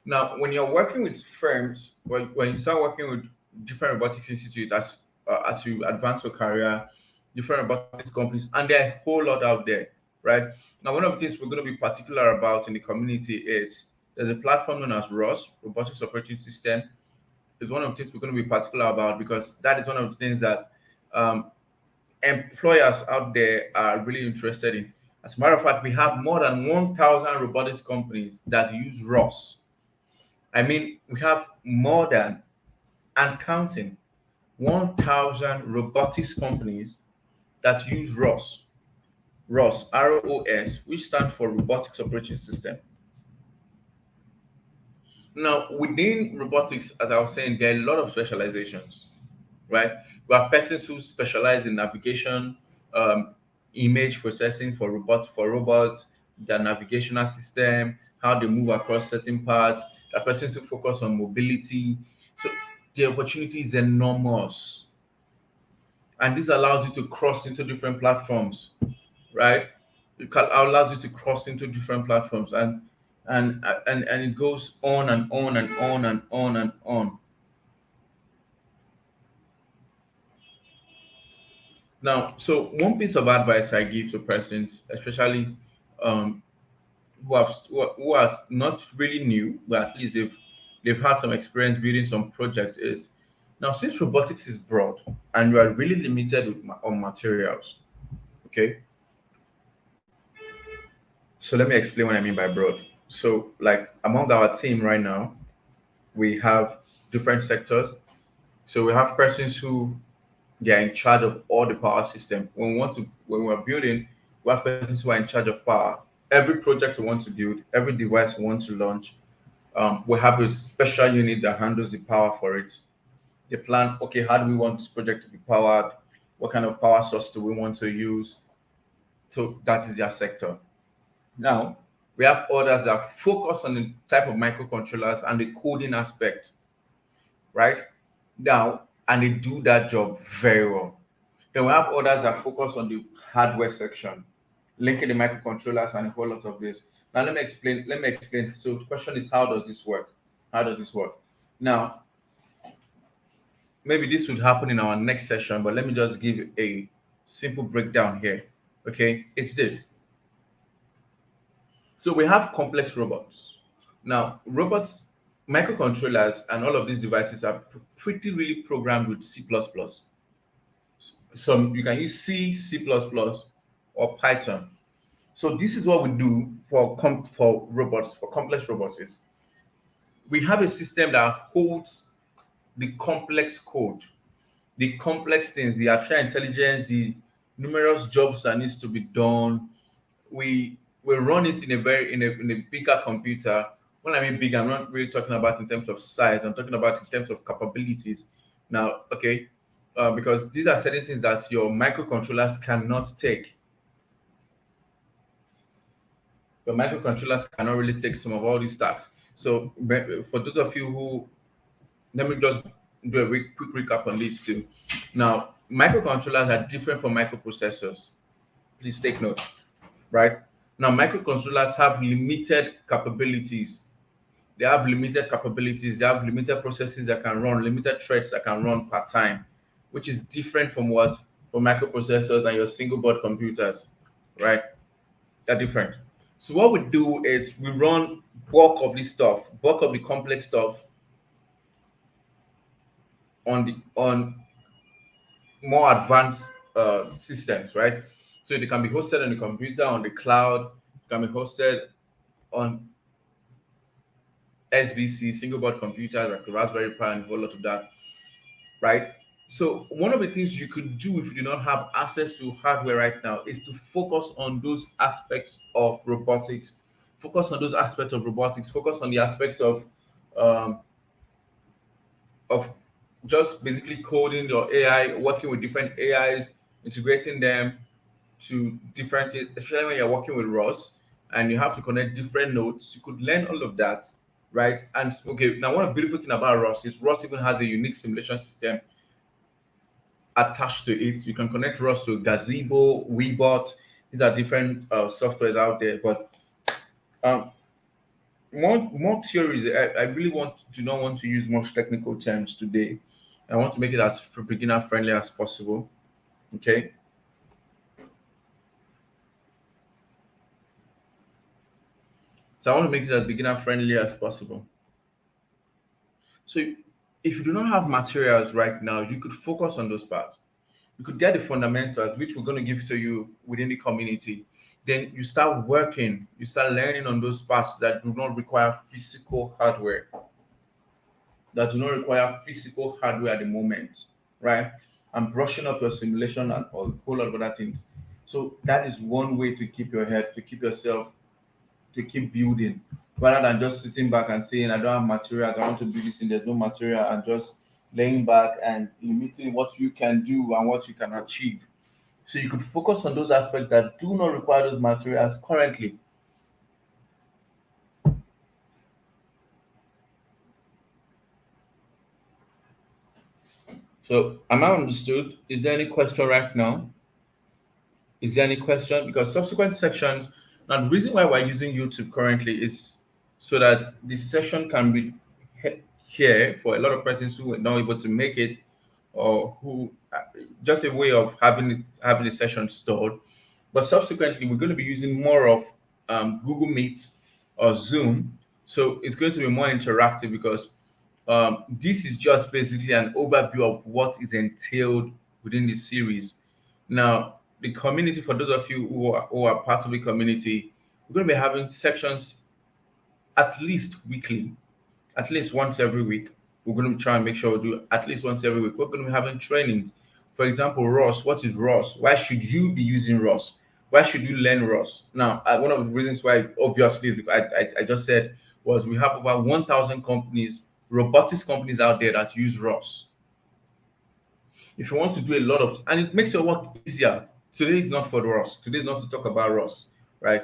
Now, when you're working with firms, when you start working with different robotics institutes as you advance your career, different robotics companies, and there are a whole lot out there, right? Now, one of the things we're going to be particular about in the community is there's a platform known as ROS, Robotics Operating System. Is one of the things we're going to be particular about because that is one of the things that um, employers out there are really interested in. As a matter of fact, we have more than 1,000 robotics companies that use ROS. I mean, we have more than and counting 1,000 robotics companies that use ROS, ROS, ROS, which stands for Robotics Operating System. Now, within robotics, as I was saying, there are a lot of specializations, right? We have persons who specialize in navigation, um, image processing for robots, their navigational system, how they move across certain parts. There are persons who focus on mobility. So the opportunity is enormous, and this allows you to cross into different platforms, right? Allows you to cross into different platforms, and it goes on and on and on and on and on. Now, so one piece of advice I give to persons, especially um, who are not really new, but at least they've had some experience building some projects, is now, since robotics is broad and you are really limited on materials. Okay, so let me explain what I mean by broad. So, like among our team right now, we have different sectors. So we have persons who they are in charge of all the power system. When we're building, we have persons who are in charge of power. Every project we want to build, every device we want to launch, we have a special unit that handles the power for it. They plan, okay, how do we want this project to be powered? What kind of power source do we want to use? So that is their sector. Now, we have others that focus on the type of microcontrollers and the coding aspect, right? Now, and they do that job very well. Then we have others that focus on the hardware section, linking the microcontrollers and a whole lot of this. Now let me explain. Let me explain. So the question is, how does this work? How does this work? Now, maybe this would happen in our next session, but let me just give a simple breakdown here. Okay, it's this. So we have complex robots. Now, robots, microcontrollers, and all of these devices are pretty really programmed with C++. Some you can use C, C++, or Python. So this is what we do for robots, for complex robots. Is we have a system that holds the complex code, the complex things, the artificial intelligence, the numerous jobs that needs to be done. We run it in a bigger computer. When I mean big, I'm not really talking about in terms of size. I'm talking about in terms of capabilities. Now, okay, because these are certain things that your microcontrollers cannot take. Your microcontrollers cannot really take some of all these tasks. So, for those of you who, let me just do a quick recap on these two. Now, microcontrollers are different from microprocessors. Please take note, right? Now, microcontrollers have limited capabilities. They have limited capabilities. They have limited processes that can run, limited threads that can run per time, which is different from what from microprocessors and your single board computers, right? They're different. So what we do is we run bulk of the complex stuff on more advanced systems, right? So they can be hosted on the computer, on the cloud, can be hosted on SBC, single board computers like the Raspberry Pi and a whole lot of that, right? So one of the things you could do if you do not have access to hardware right now is to focus on those aspects of robotics. Focus on those aspects of robotics. Focus on the aspects um, of just basically coding your AI, working with different AIs, integrating them to different, especially when you're working with ROS and you have to connect different nodes. You could learn all of that, right? And okay, now one of the beautiful thing about ROS is ROS even has a unique simulation system attached to it. You can connect ROS to Gazebo, Weebot. These are different softwares out there. But um, more theories. I really do not want to use much technical terms today. I want to make it as beginner friendly as possible. Okay. So I want to make it as beginner friendly as possible. So if you do not have materials right now, you could focus on those parts. You could get the fundamentals, which we're going to give to you within the community. Then you start working, you start learning on those parts that do not require physical hardware, at the moment, right? And brushing up your simulation and a whole lot of other things. So that is one way to keep your head, to keep yourself to keep building rather than just sitting back and saying, I don't have materials, I want to build this thing, there's no material, and just laying back and limiting what you can do and what you can achieve. So you could focus on those aspects that do not require those materials currently. So am I understood? Is there any question right now? Is there any question? Because subsequent sections, now the reason why we're using YouTube currently is so that this session can be here for a lot of persons who were not able to make it, or who just a way of having the session stored. But subsequently, we're going to be using more of Google Meet or Zoom. So it's going to be more interactive because this is just basically an overview of what is entailed within this series. Now, the community, for those of you who are part of the community, we're going to be having sections at least weekly, at least once every week. We're going to try and make sure we do at least once every week. We're going to be having trainings. For example, ROS. What is ROS? Why should you be using ROS? Why should you learn ROS? Now, one of the reasons why, obviously, is because I just said was we have over 1,000 companies, robotics companies out there that use ROS. If you want to do a lot of, and it makes your work easier. Today is not for ROS. Today is not to talk about ROS, right?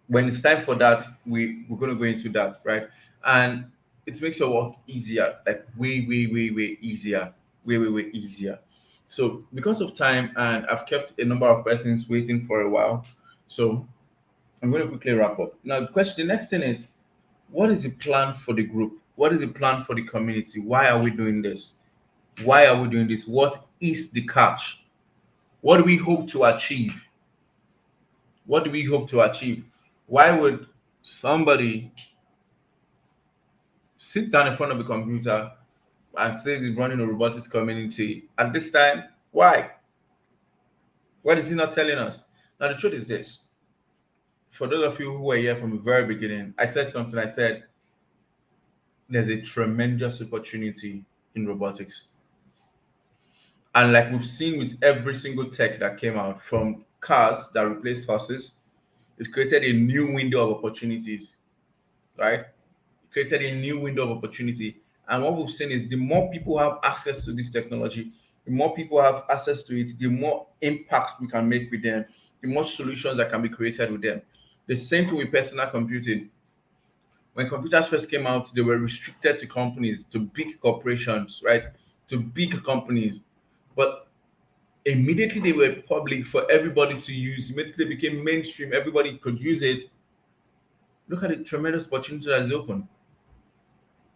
When it's time for that, we're going to go into that, right? And it makes your work easier, like way easier, way easier. So because of time, and I've kept a number of persons waiting for a while, so I'm going to quickly wrap up. Now, the next thing is, what is the plan for the group? What is the plan for the community? Why are we doing this? Why are we doing this? What is the catch? What do we hope to achieve? What do we hope to achieve? Why would somebody sit down in front of a computer and says he's running a robotics community at this time? Why? What is he not telling us? Now, the truth is this. For those of you who were here from the very beginning, I said something. I said, there's a tremendous opportunity in robotics. And like we've seen with every single tech that came out, from cars that replaced horses, it created a new window of opportunities, right? It created a new window of opportunity. And what we've seen is the more people have access to this technology, the more people have access to it, the more impact we can make with them, the more solutions that can be created with them. The same thing with personal computing. When computers first came out, they were restricted to companies, to big corporations, right? To big companies. But immediately they were public for everybody to use, immediately they became mainstream, everybody could use it. Look at the tremendous opportunity that is open.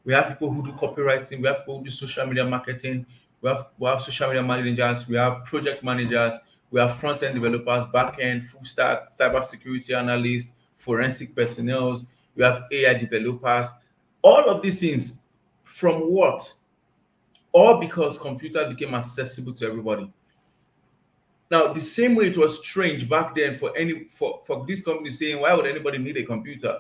We have people who do copywriting, we have people who do social media marketing, we have social media managers, we have project managers, we have front-end developers, back-end, full stack, cybersecurity analysts, forensic personnel, we have AI developers. All of these things from what? All because computer became accessible to everybody. Now, the same way it was strange back then for this company saying, why would anybody need a computer?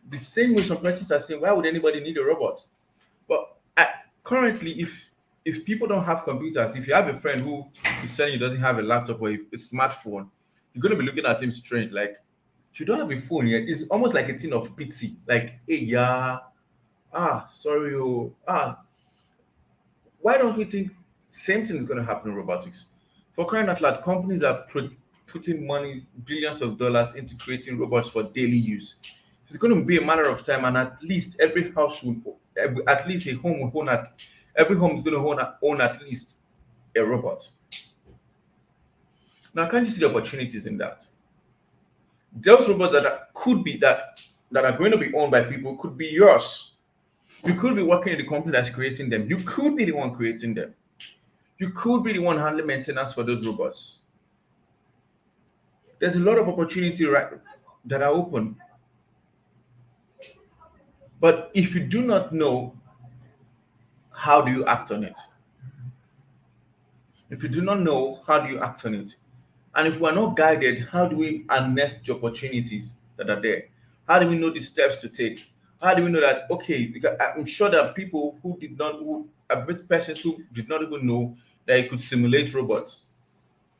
The same way some persons are saying, why would anybody need a robot? But currently, if people don't have computers, if you have a friend who is saying he doesn't have a laptop or a smartphone, you're going to be looking at him strange. Like, you don't have a phone yet. It's almost like a thing of pity. Like, hey, yeah, sorry, why don't we think same thing is going to happen in robotics? For crying out loud, companies are putting money, billions of dollars into creating robots for daily use. It's going to be a matter of time, and at least every house will, at least a home will own every home is going to own at least a robot. Now, can't you see the opportunities in that? Those robots that are going to be owned by people could be yours. You could be working in the company that's creating them. You could be the one creating them. You could be the one handling maintenance for those robots. There's a lot of opportunity that are open. But if you do not know, how do you act on it? If you do not know, how do you act on it? And if we're not guided, how do we harness the opportunities that are there? How do we know the steps to take? How do we know that, okay, because I'm sure that people I've met persons who did not even know that you could simulate robots.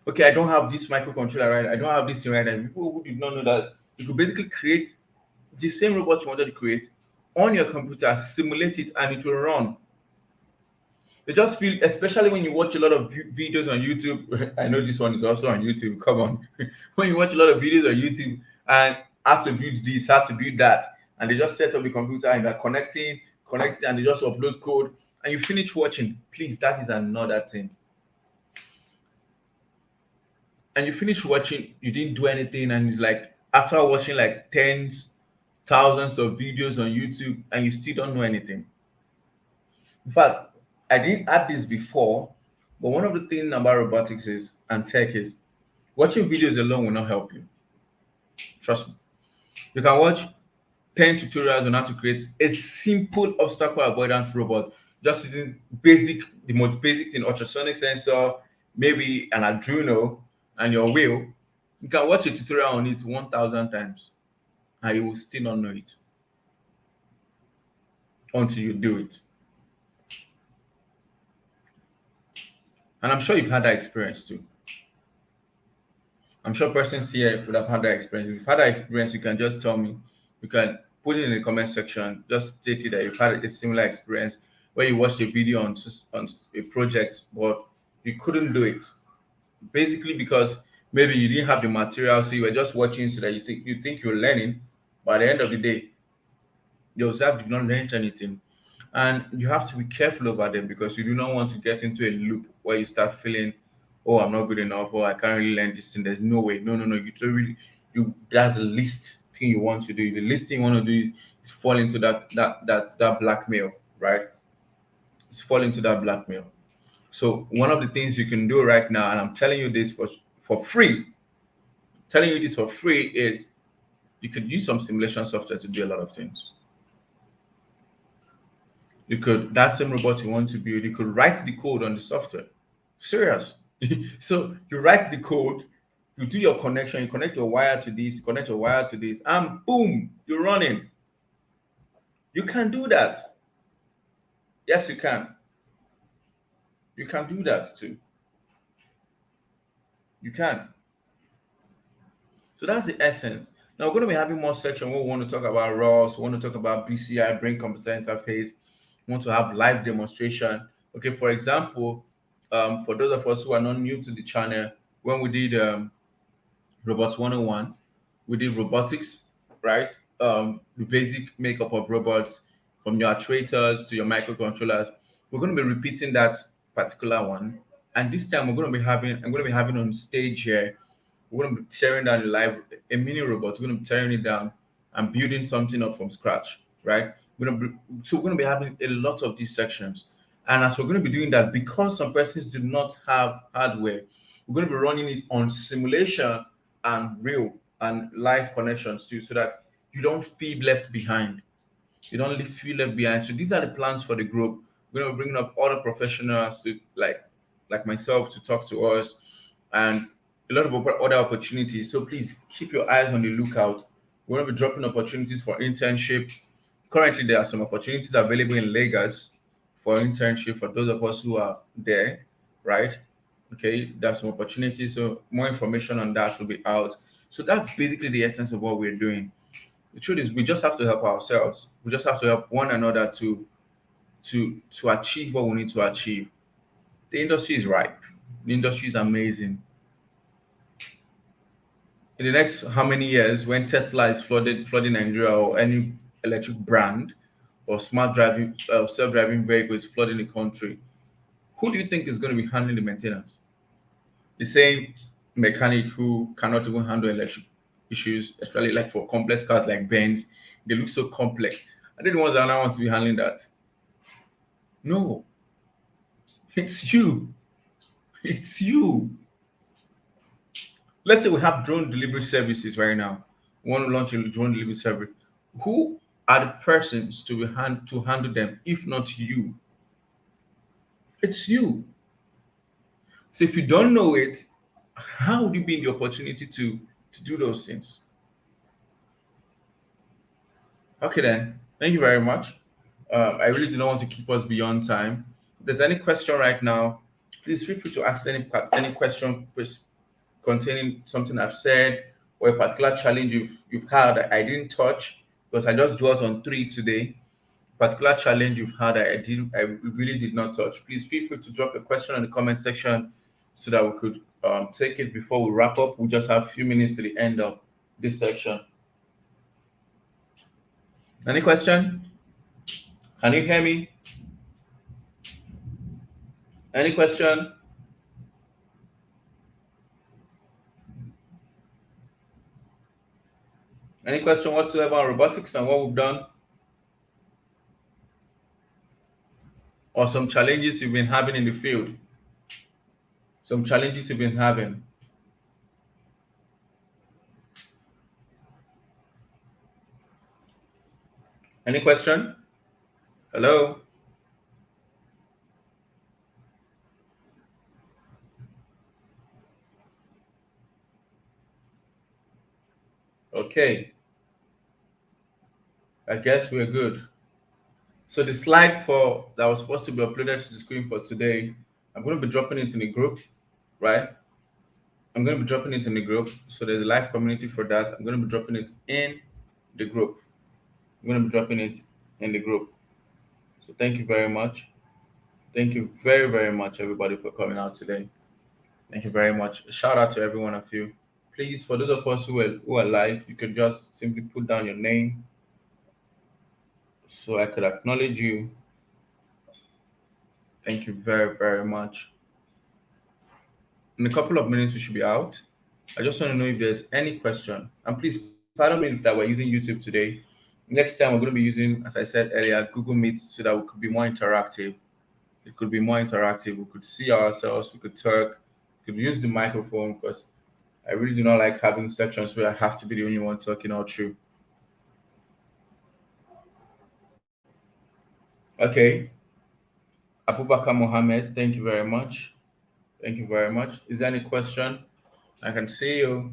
Okay, I don't have this microcontroller right, I don't have this thing right, and people who did not know that You could basically create the same robot you wanted to create on your computer, simulate it, and it will run. They just feel, especially when you watch a lot of videos on YouTube. I know this one is also on YouTube. Come on, when you watch a lot of videos on YouTube and how to build this, how to build that, and they just set up the computer and they're connecting, and they just upload code, and you finish watching. Please, that is another thing. And you finish watching, you didn't do anything, and it's like after watching like tens, thousands of videos on YouTube, and you still don't know anything. In fact, I didn't add this before, but one of the things about robotics is and tech is watching videos alone will not help you. Trust me. You can watch 10 tutorials on how to create a simple obstacle avoidance robot, just using the most basic thing, ultrasonic sensor, maybe an Arduino, and your wheel. You can watch a tutorial on it 1,000 times, and you will still not know it until you do it. And I'm sure you've had that experience too. I'm sure persons here would have had that experience. If you've had that experience, you can just tell me. You can put it in the comment section. Just state it that you've had a similar experience where you watched a video on a project, but you couldn't do it. Basically, because maybe you didn't have the material, so you were just watching so that you think you're learning, but at the end of the day, yourself did not learn anything. And you have to be careful over them because you do not want to get into a loop where you start feeling, oh, I'm not good enough, or I can't really learn this thing. There's no way. No, no, no. You don't really you that's the least thing you want to do. The least thing you want to do is fall into that blackmail, right? It's fall into that blackmail. So one of the things you can do right now, and I'm telling you this for free, telling you this for free is you could use some simulation software to do a lot of things. You could that same robot you want to build, you could write the code on the software. Serious. So you write the code, you do your connection, you connect your wire to this, you connect your wire to this, and boom, you're running. You can do that. Yes, you can. You can do that too. You can. So that's the essence. Now we're going to be having more section where we want to talk about ROS, we want to talk about BCI, brain computer interface, we want to have live demonstration. Okay, for example, for those of us who are not new to the channel, when we did Robots 101, we did robotics, right? The basic makeup of robots from your actuators to your microcontrollers. We're going to be repeating that particular one. And this time I'm going to be having on stage here, we're going to be tearing down a mini robot. We're going to be tearing it down and building something up from scratch, right? We're going to be having a lot of these sections. And as we're going to be doing that, because some persons do not have hardware, we're going to be running it on simulation and real and live connections too, so that you don't feel left behind. You don't feel left behind. So these are the plans for the group. We're going to be bringing up other professionals to like myself to talk to us, and a lot of other opportunities. So please keep your eyes on the lookout. We're going to be dropping opportunities for internship. Currently, there are some opportunities available in Lagos for internship for those of us who are there, right? Okay, there's some opportunities. So more information on that will be out. So that's basically the essence of what we're doing. The truth is, we just have to help ourselves. We just have to help one another to achieve what we need to achieve. The industry is ripe. The industry is amazing. In the next how many years, when Tesla is flooding Nigeria, or any electric brand or smart driving self-driving vehicle is flooding the country, who do you think is going to be handling the maintenance? The same mechanic who cannot even handle electric issues, especially like for complex cars like Benz. They look so complex. Are they the ones that now want to be handling that? No, it's you. It's you. Let's say we have drone delivery services right now. We want to launch a drone delivery service. Who are the persons to handle them if not you? It's you. So if you don't know it, how would you be in the opportunity to do those things? Okay then. Thank you very much. I really do not want to keep us beyond time. If there's any question right now, please feel free to ask any question containing something I've said or a particular challenge you've had that I didn't touch because I just dwelt on three today. Particular challenge you've had that I really did not touch. Please feel free to drop a question in the comment section so that we could take it before we wrap up. We just have a few minutes to the end of this section. Any question? Can you hear me? Any question? Any question whatsoever on robotics and what we've done? Or some challenges you've been having in the field? Some challenges you've been having. Any question? Hello? Okay. I guess we're good. So the slide for that was supposed to be uploaded to the screen for today, I'm going to be dropping it in the group, right? I'm going to be dropping it in the group. So there's a live community for that. I'm going to be dropping it in the group. I'm going to be dropping it in the group. So thank you very much. Thank you very, very much, everybody, for coming out today. Thank you very much. Shout out to every one of you. Please, for those of us who are live, you could just simply put down your name so I could acknowledge you. Thank you very, very much. In a couple of minutes, we should be out. I just want to know if there's any question. And please, pardon me that we're using YouTube today. Next time, we're going to be using, as I said earlier, Google Meet so that we could be more interactive. It could be more interactive. We could see ourselves. We could talk. We could use the microphone because I really do not like having sections where I have to be the only one talking all through. Okay. Abubakar Mohammed, thank you very much. Thank you very much. Is there any question? I can see you.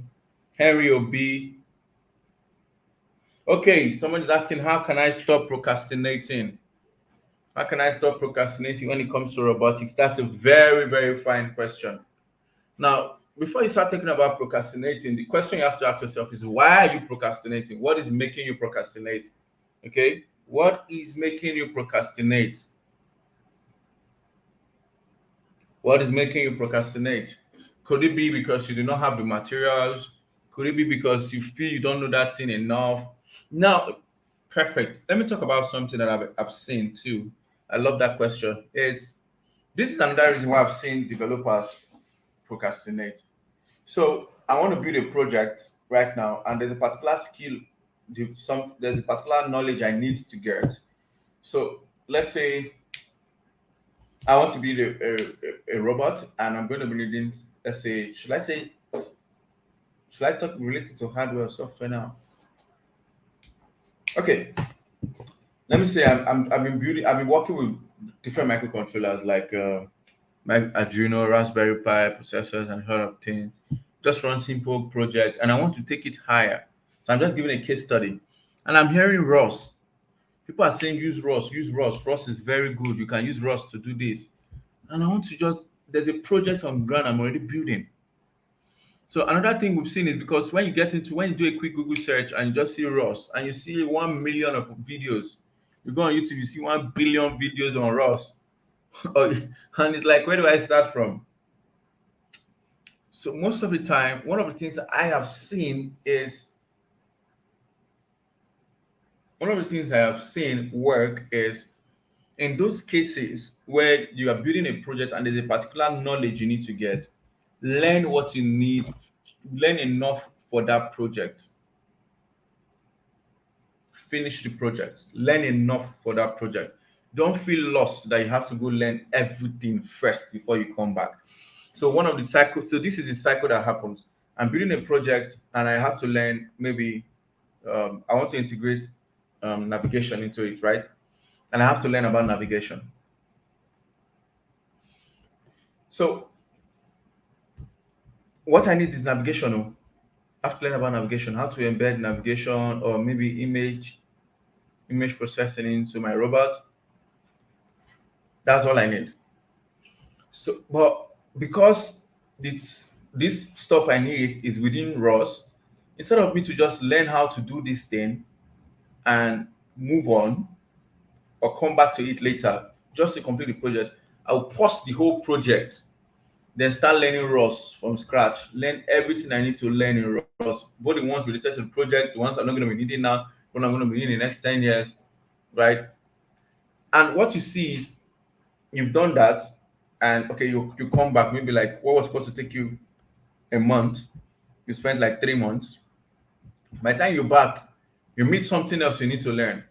Henry Obi. Okay, someone is asking, how can I stop procrastinating? How can I stop procrastinating when it comes to robotics? That's a very, very fine question. Now, before you start thinking about procrastinating, the question you have to ask yourself is, why are you procrastinating? What is making you procrastinate? Okay, what is making you procrastinate? What is making you procrastinate? Could it be because you do not have the materials? Could it be because you feel you don't know that thing enough? Now, perfect. Let me talk about something that I've seen too. I love that question. This is another reason why I've seen developers procrastinate. So I want to build a project right now, and there's a particular skill, there's a particular knowledge I need to get. So let's say I want to build a robot, and I'm going to be needing, let's say, should I talk related to hardware or software now? Okay, let me say I've been working with different microcontrollers like my Arduino, Raspberry Pi, processors, and a lot of things. Just run simple project, and I want to take it higher. So I'm just giving a case study, and I'm hearing ROS. People are saying use ROS, use ROS. ROS is very good. You can use ROS to do this. And I want to just there's a project on ground I'm already building. So another thing we've seen is because when you do a quick Google search and you just see ROS and you see 1 million of videos, you go on YouTube, you see 1 billion videos on ROS. And it's like, where do I start from? So most of the time, one of the things that I have seen is one of the things I have seen work is in those cases where you are building a project and there's a particular knowledge you need to get, learn what you need, learn enough for that project. Finish the project, learn enough for that project. Don't feel lost that you have to go learn everything first before you come back. So one of the cycles, so this is the cycle that happens. I'm building a project and I have to learn maybe I want to integrate navigation into it, right? And I have to learn about navigation. So what I need is navigation. Oh. I have to learn about navigation, how to embed navigation or maybe image processing into my robot. That's all I need. So, but because this stuff I need is within ROS, Instead of me to just learn how to do this thing and move on or come back to it later just to complete the project, I'll pause the whole project, then start learning Rust from scratch, learn everything I need to learn in Rust, both the ones related to the project, the ones I'm not going to be needing now, what I'm going to be needing in the next 10 years, right? And what you see is you've done that, and okay, you come back, maybe like what was supposed to take you a month, you spent like 3 months. By the time you're back, you meet something else you need to learn.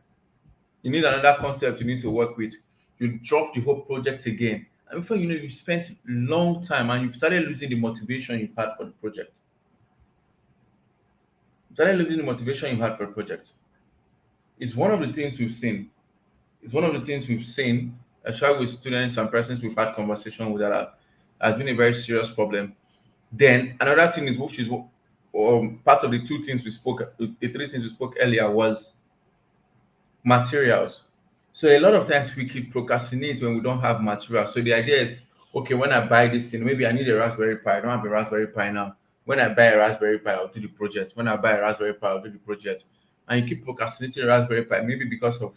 You need another concept you need to work with. You drop the whole project again. And before you know, you spent long time and you've started losing the motivation you've had for the project. You started losing the motivation you had for the project. It's one of the things we've seen. It's one of the things we've seen, especially with students and persons we've had conversation with, that has been a very serious problem. Then another thing is, which is part of the two things we spoke, the three things we spoke earlier, was materials. So a lot of times we keep procrastinate when we don't have materials. So the idea is, okay, when I buy this thing, maybe I need a Raspberry Pi. I don't have a Raspberry Pi now. When I buy a Raspberry Pi, I'll do the project. When I buy a Raspberry Pi, I'll do the project. And you keep procrastinating Raspberry Pi, maybe because of,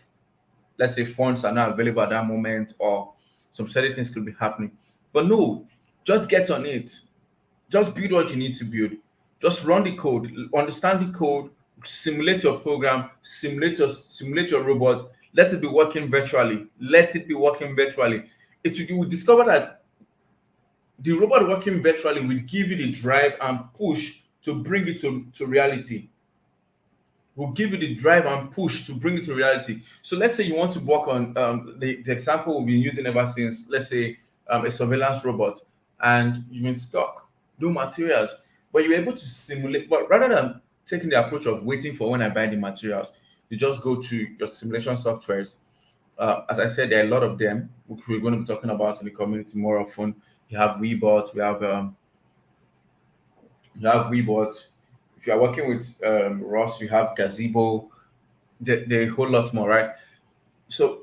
let's say, funds are not available at that moment, or some certain things could be happening. But no, just get on it. Just build what you need to build. Just run the code, understand the code, simulate your program, simulate your robot. Let it be working virtually. Let it be working virtually. You will discover that the robot working virtually will give you the drive and push to bring it to reality. Will give you the drive and push to bring it to reality. So let's say you want to work on the example we've been using ever since, let's say a surveillance robot, and you've been stuck, no materials, but you're able to simulate. But rather than taking the approach of waiting for when I buy the materials, you just go to your simulation softwares. As I said, there are a lot of them, which we're going to be talking about in the community more often. You have Webot, Webot. If you are working with Ross, you have Gazebo. There are a whole lot more, right? So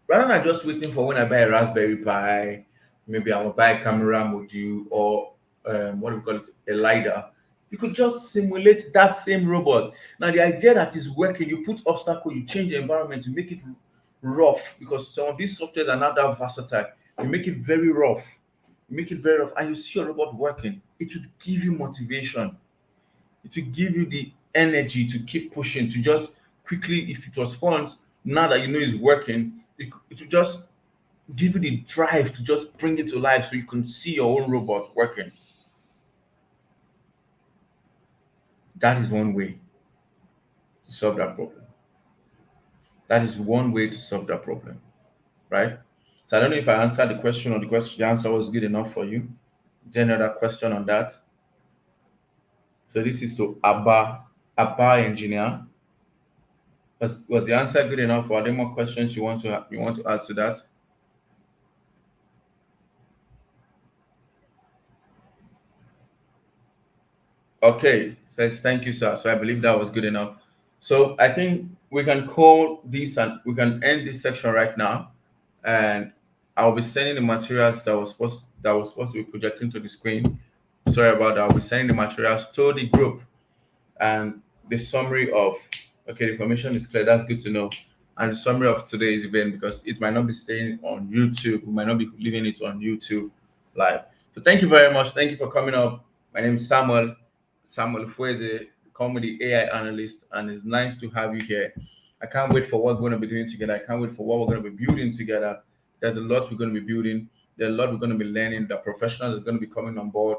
rather than just waiting for when I buy a Raspberry Pi, maybe I will buy a camera module, or what do we call it, a LiDAR. You could just simulate that same robot. Now, the idea that is working, you put obstacle, you change the environment, you make it rough, because some of these softwares are not that versatile. You make it very rough. You make it very rough, and you see your robot working. It would give you motivation. It will give you the energy to keep pushing, to just quickly, if it was fun, now that you know it's working, it will just give you the drive to just bring it to life so you can see your own robot working. That is one way to solve that problem. That is one way to solve that problem, right? So I don't know if I answered the question, or the answer was good enough for you. Is there any other question on that? So this is to Abba engineer. Was the answer good enough, or are there more questions you want to add to that? Okay, says thank you, sir. So I believe that was good enough. So I think we can call this, and we can end this section right now. And I'll be sending the materials that was supposed to be projecting to the screen. Sorry about that. I'll be sending the materials to the group, and the summary of, okay, the information is clear. That's good to know. And the summary of today's event, because it might not be staying on YouTube, we might not be leaving it on YouTube live. So thank you very much. Thank you for coming up. My name is Samuel Fueze, call me the AI analyst, and it's nice to have you here. I can't wait for what we're going to be doing together. I can't wait for what we're going to be building together. There's a lot we're going to be building. There's a lot we're going to be learning. The professionals are going to be coming on board.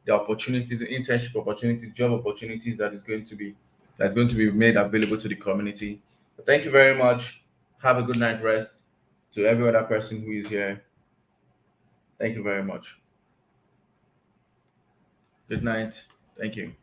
The opportunities, internship opportunities, job opportunities that's going to be made available to the community. So thank you very much. Have a good night rest. To every other person who is here, thank you very much. Good night. Thank you.